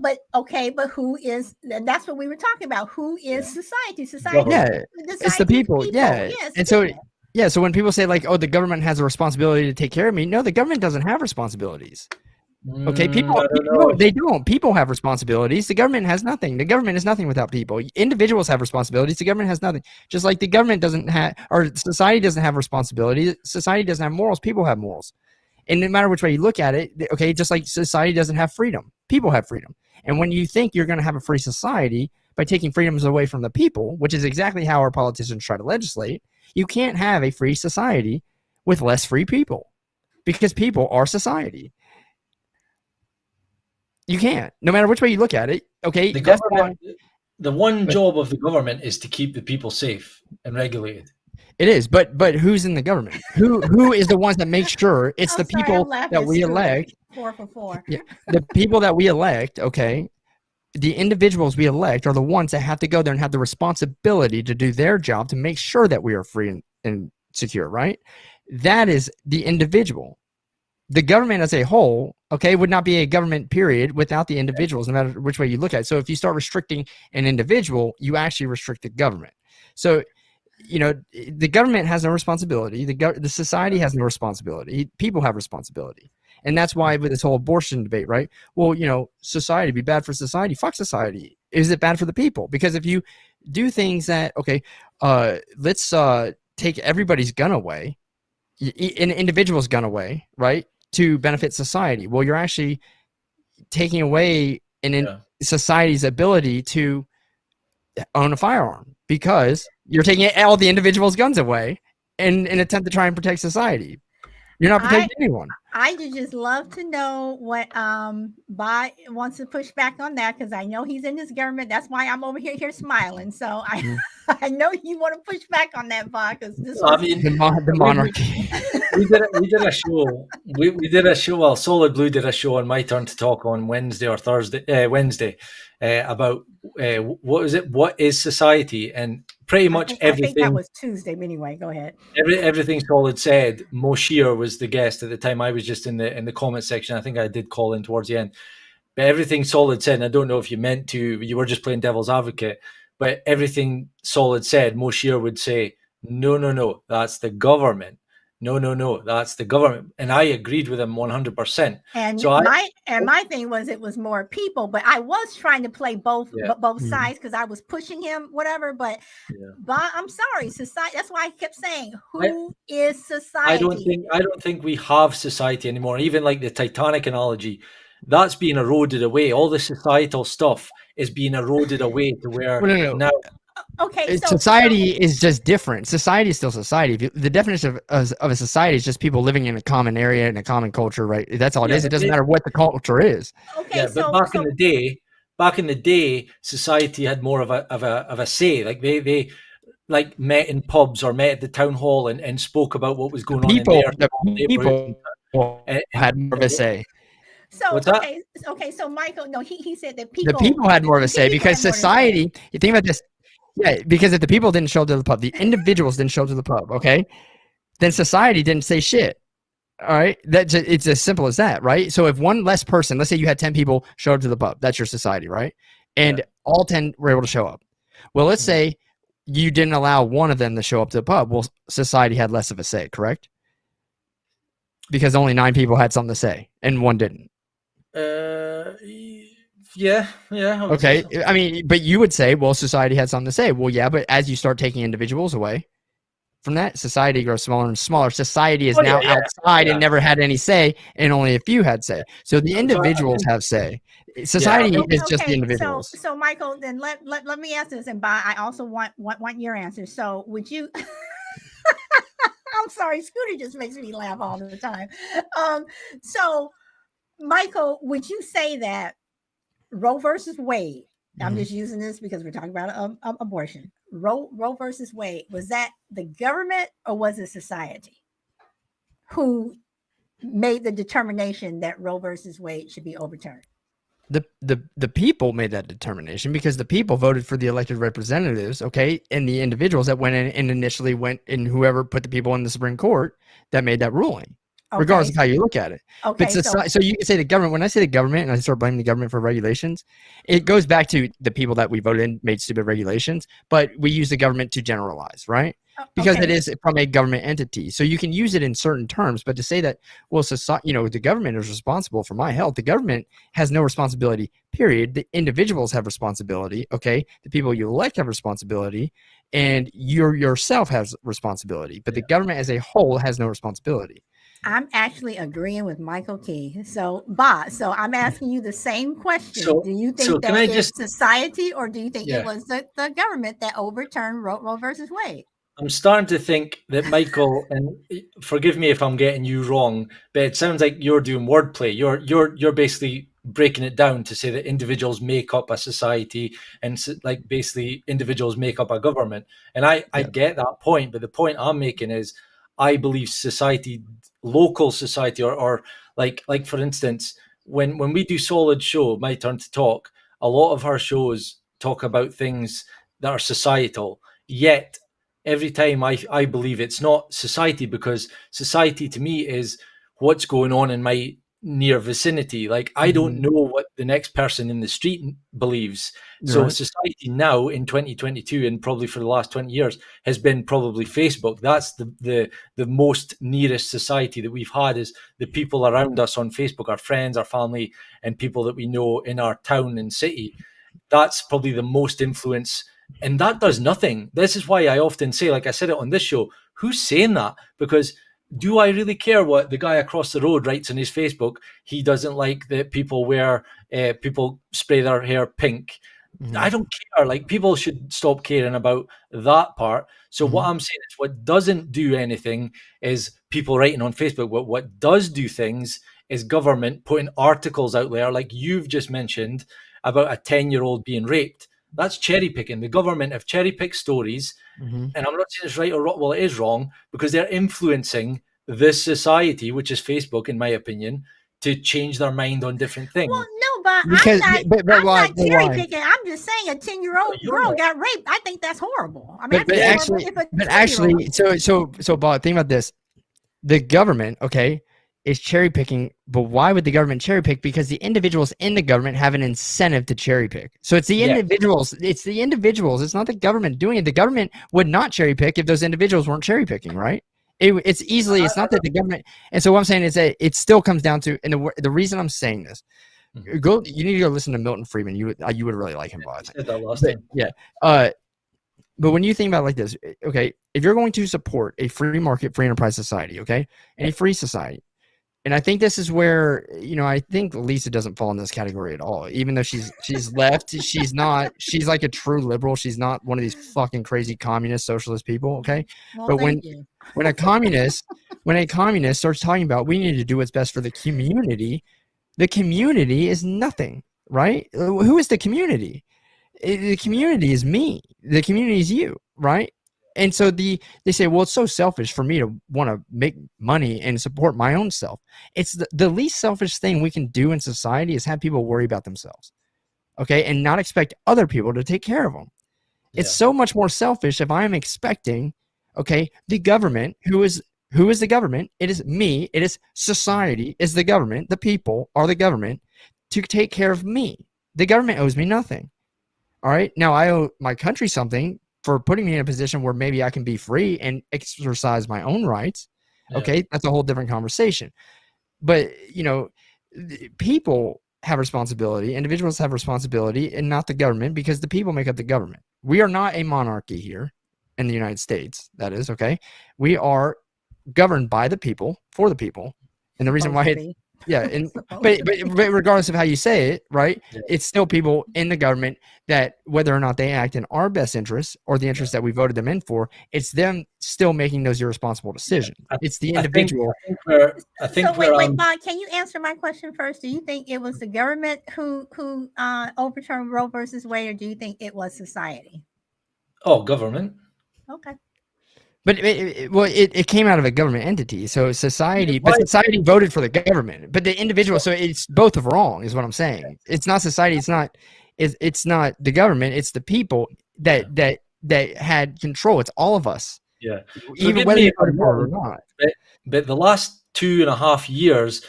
But okay, but who is? That's what we were talking about. Who is society? Society. Yeah, it's the people. Yeah, yes, and so. Yeah, so when people say like, "Oh, the government has a responsibility to take care of me," no, the government doesn't have responsibilities. Okay, they don't. People have responsibilities. The government has nothing. The government is nothing without people. Individuals have responsibilities. The government has nothing. Just like the government doesn't have, or society doesn't have responsibility. Society doesn't have morals. People have morals. And no matter which way you look at it, okay, just like society doesn't have freedom, people have freedom. And when you think you're going to have a free society by taking freedoms away from the people, which is exactly how our politicians try to legislate, you can't have a free society with less free people, because people are society. You can't, no matter which way you look at it. Okay, the one job of the government is to keep the people safe and regulated. It is, but who's in the government? Who is the ones that make sure it's the people that we elect? 4 for 4. Yeah, the people that we elect. Okay, the individuals we elect are the ones that have to go there and have the responsibility to do their job to make sure that we are free and secure, right? That is the individual. The government as a whole, okay, would not be a government, period, without the individuals, no matter which way you look at it. So if you start restricting an individual, you actually restrict the government. So, the government has no responsibility. The society has no responsibility. People have responsibility. And that's why with this whole abortion debate, right? Well, society be bad for society. Fuck society. Is it bad for the people? Because if you do things that, okay, let's take everybody's gun away, an individual's gun away, right, to benefit society. Well, you're actually taking away society's ability to own a firearm, because you're taking all the individual's guns away in an attempt to try and protect society. You're not protecting anyone. I just love to know what Bob wants to push back on that, because I know he's in this government. That's why I'm over here smiling. So I know you want to push back on that, Bob, because the monarchy. We did a show. We did a show. Well, Solid Blue did a show on My Turn to Talk on Wednesday or Thursday. Wednesday about what is it? What is society? And pretty much everything. I think that was Tuesday. But anyway, go ahead. Everything Solid said. Moshier was the guest at the time. I was just in the comment section. I think I did call in towards the end. But everything Solid said, and I don't know if you meant to, you were just playing devil's advocate, but everything Solid said, Moshier would say, no, that's the government. No, that's the government. And I agreed with him 100%. And so my thing was, it was more people, but I was trying to play both sides, because I was pushing him, whatever. But I'm sorry, society. That's why I kept saying, who is society? I don't think we have society anymore. Even like the Titanic analogy, that's being eroded away. All the societal stuff is being eroded away to where now. Okay, society is just different. Society is still society. The definition of a society is just people living in a common area and a common culture, right? That's all it is. It doesn't matter what the culture is. Okay, but back in the day, society had more of a say. Like they like met in pubs or met at the town hall and spoke about what was going on in there. The people had more of a say. So okay, so Michael, no, he said that the people had more of a say, because society. You think about this. Yeah, because if the people didn't show up to the pub, the individuals didn't show up to the pub, okay? Then society didn't say shit. All right? It's as simple as that, right? So if one less person, let's say you had 10 people show up to the pub, that's your society, right? And all 10 were able to show up. Well, let's say you didn't allow one of them to show up to the pub. Well, society had less of a say, correct? because only 9 people had something to say and 1 didn't. Yeah. I would say Okay. so. I mean, but you would say, well, society had something to say. Well, yeah, but as you start taking individuals away from that, society grows smaller and smaller. Society is now outside and never had any say, and only a few had say. So the individuals have say. Society is just the individuals. So Michael, then let me ask this, and I also want your answer. So would you? I'm sorry, Scooter just makes me laugh all the time. So Michael, would you say that Roe versus Wade? I'm just using this because we're talking about abortion. Roe versus Wade, was that the government or was it society who made the determination that Roe versus Wade should be overturned? The people made that determination because the people voted for the elected representatives, okay, and the individuals that went in and initially went in, whoever put the people in the Supreme Court that made that ruling. Okay. Regardless of how you look at it. Okay, but so you can say the government, when I say the government and I start blaming the government for regulations, it goes back to the people that we voted in made stupid regulations, but we use the government to generalize, right? Because it is from a government entity. So you can use it in certain terms, but to say that, well, society, the government is responsible for my health, the government has no responsibility, period. The individuals have responsibility, okay? The people you elect have responsibility, and you yourself has responsibility, but the government as a whole has no responsibility. I'm actually agreeing with Michael Key. So, Bob, I'm asking you the same question. Do you think that it's society, or do you think it was the government that overturned Roe versus Wade? I'm starting to think that Michael, and forgive me if I'm getting you wrong, but it sounds like you're doing wordplay. You're basically breaking it down to say that individuals make up a society, and like basically individuals make up a government. And I get that point, but the point I'm making is I believe society, local society, or like for instance, when we do Solid Show, My Turn to Talk, a lot of our shows talk about things that are societal, yet every time I believe it's not society, because society to me is what's going on in my near vicinity. Like I don't know what the next person in the street believes. So society now in 2022, and probably for the last 20 years, has been probably Facebook. That's the most nearest society that we've had, is the people around us on Facebook, our friends, our family, and people that we know in our town and city. That's probably the most influence. And that does nothing. This is why I often say, like I said it on this show, who's saying that? Because do I really care what the guy across the road writes on his Facebook? He doesn't like that people people spray their hair pink. I don't care. Like, people should stop caring about that part. So what I'm saying is, what doesn't do anything is people writing on Facebook. What does do things is government putting articles out there, like you've just mentioned, about a 10-year-old being raped. That's cherry picking. The government have cherry picked stories, and I'm not saying it's right or wrong. Well, it is wrong, because they're influencing this society, which is Facebook, in my opinion, to change their mind on different things. Well, no, but I'm not cherry picking. I'm just saying a 10-year-old girl got raped. I think that's horrible. I mean, but actually, so Bob, think about this: the government, okay, is cherry picking, but why would the government cherry pick? Because the individuals in the government have an incentive to cherry pick. So it's the individuals. It's the individuals. It's not the government doing it. The government would not cherry pick if those individuals weren't cherry picking, right? It's not that the government. And so what I'm saying is that it still comes down to, and the reason I'm saying this, you need to go listen to Milton Friedman. You would really like him, Bob. But when you think about it like this, okay, if you're going to support a free market, free enterprise society, okay, and a free society, and I think this is where, I think Lisa doesn't fall in this category at all. Even though she's left, she's like a true liberal. She's not one of these fucking crazy communist, socialist people, okay? Well, but when a communist starts talking about we need to do what's best for the community is nothing, right? Who is the community? The community is me. The community is you, right? And so they say, well, it's so selfish for me to want to make money and support my own self. It's the least selfish thing we can do in society is have people worry about themselves, okay, and not expect other people to take care of them. Yeah. It's so much more selfish if I'm expecting, okay, the government, who is the government? It is me. It is society is the government. The people are the government to take care of me. The government owes me nothing. All right. Now I owe my country something for putting me in a position where maybe I can be free and exercise my own rights. Okay, that's a whole different conversation. But people have responsibility, individuals have responsibility, and not the government, because the people make up the government. We are not a monarchy here in the United States. That is okay. We are governed by the people, for the people, and the reason why but regardless of how you say it, right? Yeah. It's still people in the government that, whether or not they act in our best interests or the interests that we voted them in for, it's them still making those irresponsible decisions. It's the individual. I think wait, Bob, can you answer my question first? Do you think it was the government who overturned Roe versus Wade, or do you think it was society? Oh, government. Okay. But it came out of a government entity, so society. But society voted for the government. But the individual, so it's both wrong, is what I'm saying. It's not society. It's not the government. It's the people that had control. It's all of us. Yeah, even whether you voted for it or not. But the last 2.5 years,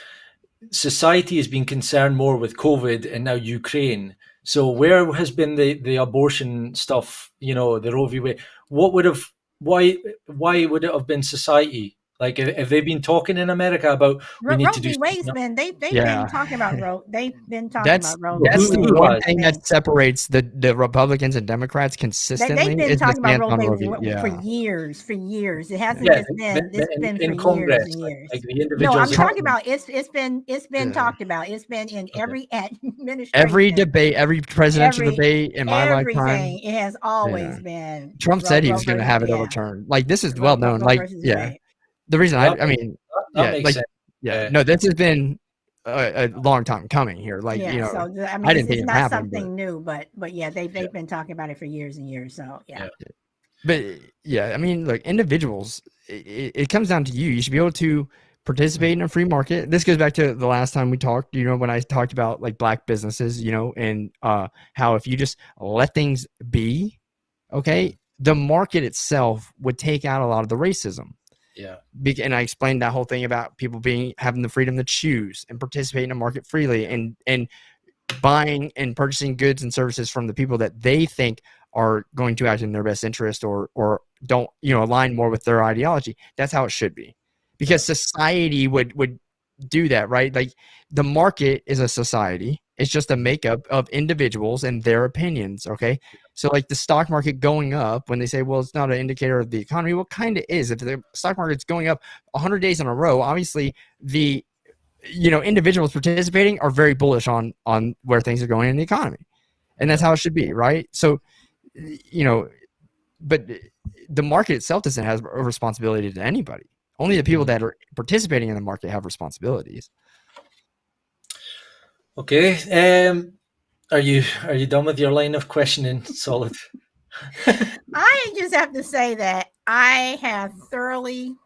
society has been concerned more with COVID and now Ukraine. So where has been the abortion stuff? The Roe v. Wade. What would have? Why would it have been society? Like, if they've been talking in America about we need to do something. They've been talking about Roe. They've been talking about Roe. That's the one thing that separates the Republicans and Democrats consistently. They've been talking about Roe for years. It hasn't just been. It's been for Congress, years and years. Like the individuals. No, I'm talking about it's been talked about. It's been in every administration, every debate, every presidential debate in my lifetime. It has always been. Trump said he was going to have it overturned. Like, this is well known. Like, the reason no, this has been a long time coming here. Like, so, I didn't think it's not something new, but they've been talking about it for years and years. So but I mean, look, individuals, it comes down to you. You should be able to participate in a free market. This goes back to the last time we talked, when I talked about like black businesses, and how if you just let things be, okay, the market itself would take out a lot of the racism. Yeah. And I explained that whole thing about people having the freedom to choose and participate in a market freely and buying and purchasing goods and services from the people that they think are going to act in their best interest or don't, align more with their ideology. That's how it should be, because society would do that, right? Like, the market is a society. It's just a makeup of individuals and their opinions. Okay. So like the stock market going up, when they say, well, it's not an indicator of the economy, well, kind of is. If the stock market's going up 100 days in a row, obviously the, individuals participating are very bullish on where things are going in the economy. And that's how it should be. Right. So, but the market itself doesn't have a responsibility to anybody. Only the people that are participating in the market have responsibilities. Okay. Are you done with your line of questioning, Solid? I just have to say that I have thoroughly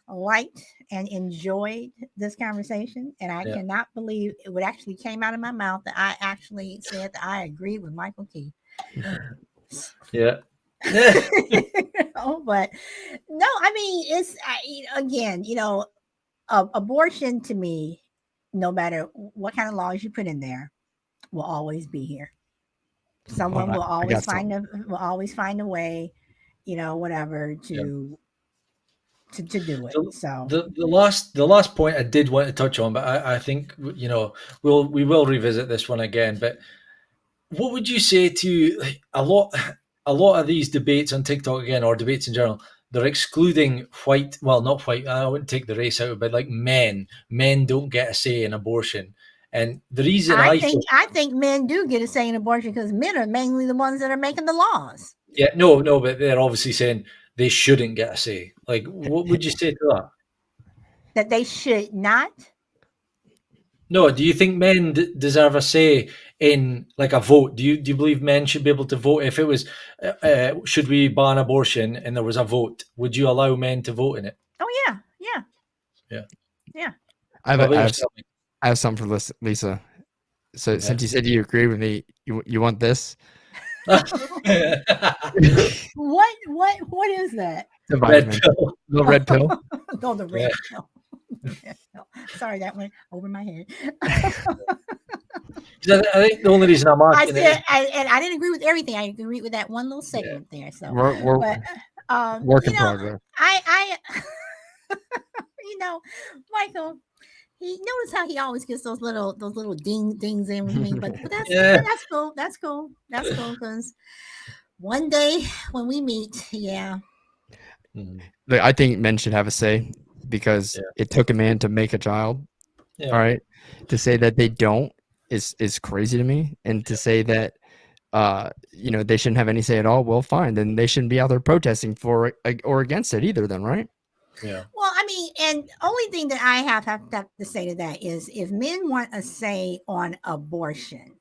liked and enjoyed this conversation, and I cannot believe it actually came out of my mouth that I actually said that I agree with Michael Key. Yeah. But no, I mean, it's again, abortion to me, no matter what kind of laws you put in there, will always be here. Someone will always find a way, whatever to do it. So the last point I did want to touch on, but I think we will revisit this one again. But what would you say to a lot of these debates on TikTok again, or debates in general? They're excluding not white. I wouldn't take the race out of it, but like men don't get a say in abortion. And the reason I think men do get a say in abortion, because men are mainly the ones that are making the laws. Yeah, no, but they're obviously saying they shouldn't get a say. Like, what would you say to that? That they should not? No, do you think men deserve a say in like a vote? Do you believe men should be able to vote? If it was, should we ban abortion, and there was a vote, would you allow men to vote in it? Oh yeah. I have something for Lisa. So since you said you agree with me, you want this? What is that? The red pill. The red pill. Oh, the red pill. Sorry, that went over my head. I think the only reason I'm asking I didn't agree with everything. I agree with that one little segment there. So work in progress. Michael. He notice how he always gets those little dings in with me, but that's Yeah. that's cool. That's cool. That's cool because one day when we meet, yeah. Look, I think men should have a say because it took a man to make a child. Yeah. All right, to say that they don't is crazy to me, and to say that they shouldn't have any say at all. Well, fine, then they shouldn't be out there protesting for it or against it either. Then, right? Yeah. Well, I mean, and only thing that I have to say to that is if men want a say on abortion,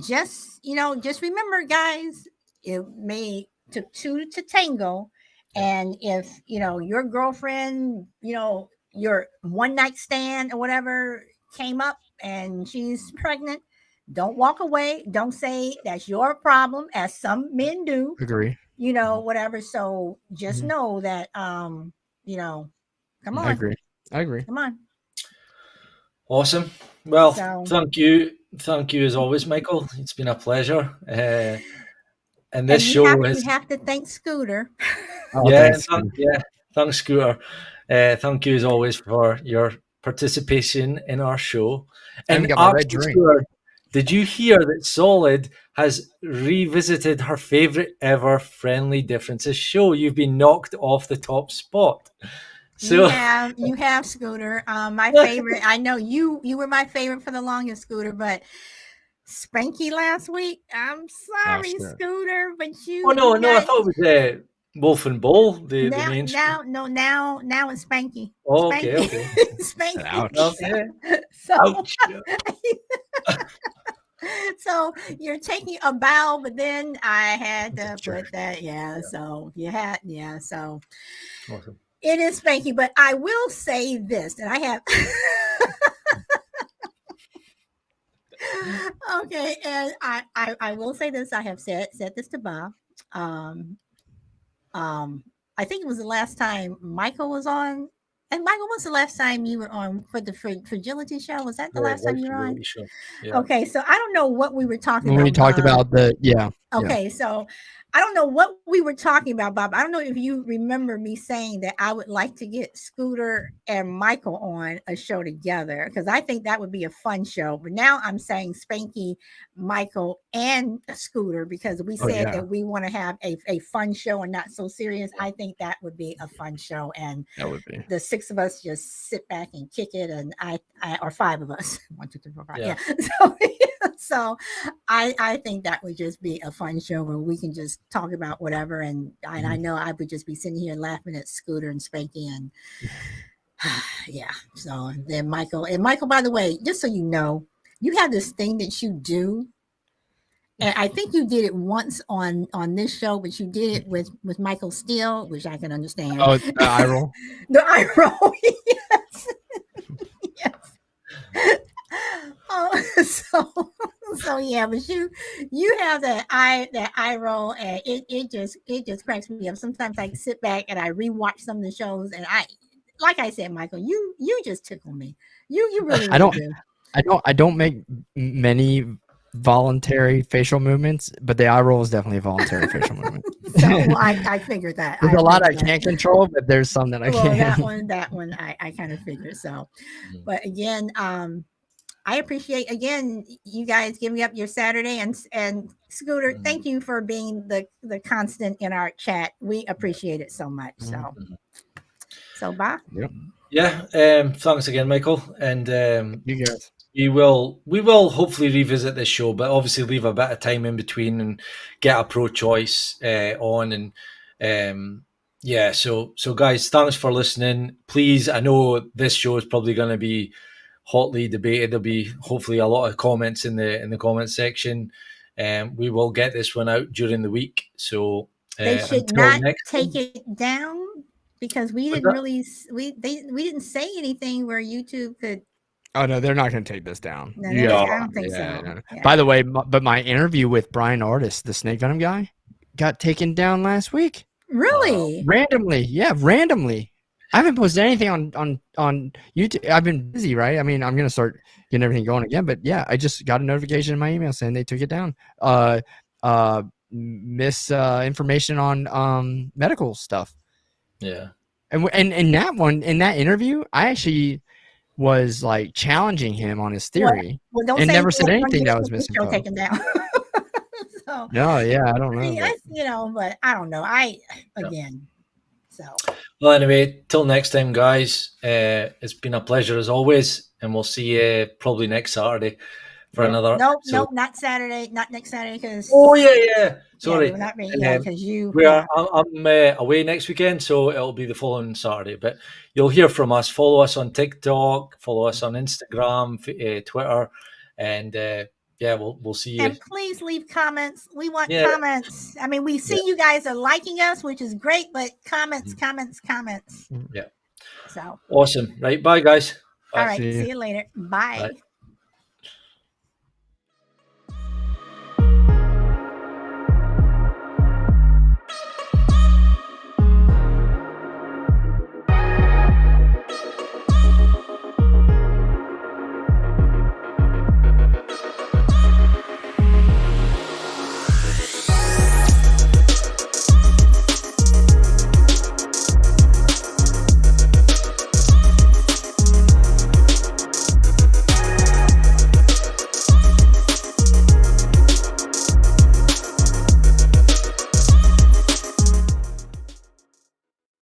just remember, guys, it may took two to tango, and if your girlfriend, your one night stand or whatever came up and she's pregnant, don't walk away. Don't say that's your problem, as some men do. Agree. Whatever. So just know that, come on. I agree. Come on. Awesome. Well, thank you as always, Michael. It's been a pleasure. And this show is. You have to thank Scooter. Thanks, Scooter. Thank you as always for your participation in our show. And Scooter, did you hear that Solid has revisited her favorite ever Friendly Differences show? You've been knocked off the top spot. So you have Scooter. My favorite. I know you were my favorite for the longest, Scooter, but Spanky last week. I'm sorry, Scooter, but you. Oh no! I thought it was Wolf and Bull. The main. Now it's Spanky. Oh, Spanky. Okay. Spanky. Ouch. Okay. Ouch. So you're taking a bow, but then I had to put that. Yeah. So you had. Yeah. So. Awesome. It is Spanky, but I will say this, that I have. Okay, and I will say this. I have said this to Bob. I think it was the last time Michael was on. And Michael, when's the last time you were on for the Fragility show? Was that the last time you were on? Yeah. Okay, so I don't know what we were talking about. When we talked about Okay, so I don't know what we were talking about, Bob. I don't know if you remember me saying that I would like to get Scooter and Michael on a show together because I think that would be a fun show. But now I'm saying Spanky, Michael, and Scooter because we said that we want to have a fun show and not so serious. I think that would be a fun show, and that would be the six of us just sit back and kick it, and I or five of us, 1, 2, 3, 4, 5. Yeah. So I think that would just be a fun show where we can just talk about whatever, and I know I would just be sitting here laughing at Scooter and Spanky and yeah. So then Michael, by the way, just so you know, you have this thing that you do, and I think you did it once on this show, but you did it with Michael Steele, which I can understand. Oh, the eye roll. The eye roll. Yes. Yes. Oh, so yeah, but you have that eye roll, and it just cracks me up. Sometimes I sit back and I rewatch some of the shows, and like I said, Michael, you just tickle me. You really do. I don't make many voluntary facial movements, but the eye roll is definitely a voluntary facial movement. So I figured that. There's a lot I can't control, but there's some that I can. That one I kind of figured. So, but again, I appreciate again you guys giving up your Saturday, and Scooter, thank you for being the constant in our chat. We appreciate it so much. So Bob. Yep. Yeah. Thanks again, Michael, and you guys. We will hopefully revisit this show, but obviously leave a bit of time in between and get a pro-choice on, and So guys, thanks for listening. Please, I know this show is probably going to be hotly debated. There'll be hopefully a lot of comments in the comment section. We will get this one out during the week. So they should not take it down because we didn't really we didn't say anything where YouTube could. Oh no, they're not going to take this down. No, I don't think so. No. Yeah. By the way, but my interview with Brian Artis, the Snake Venom guy, got taken down last week. Really? Randomly, yeah, randomly. I haven't posted anything on YouTube. I've been busy, right? I mean, I'm gonna start getting everything going again. But yeah, I just got a notification in my email saying they took it down. Misinformation on medical stuff. Yeah. And in that interview, I actually was like challenging him on his theory, well, don't and say never said you're gonna anything get that was this show misinfo. taken down. So, No, yeah, I don't know. but I don't know. Again. So. Well, anyway, till next time, guys. It's been a pleasure as always, and we'll see you probably next Saturday for another. Nope, not Saturday, not next Saturday, because. Oh yeah. Sorry, we're not because you. I'm away next weekend, so it'll be the following Saturday. But you'll hear from us. Follow us on TikTok. Follow us on Instagram, Twitter, and we'll see you. And please leave comments. We want comments. I mean, we see you guys are liking us, which is great, but comments. Yeah. So awesome. Right. Bye, guys. Bye. All right. See you later. Bye.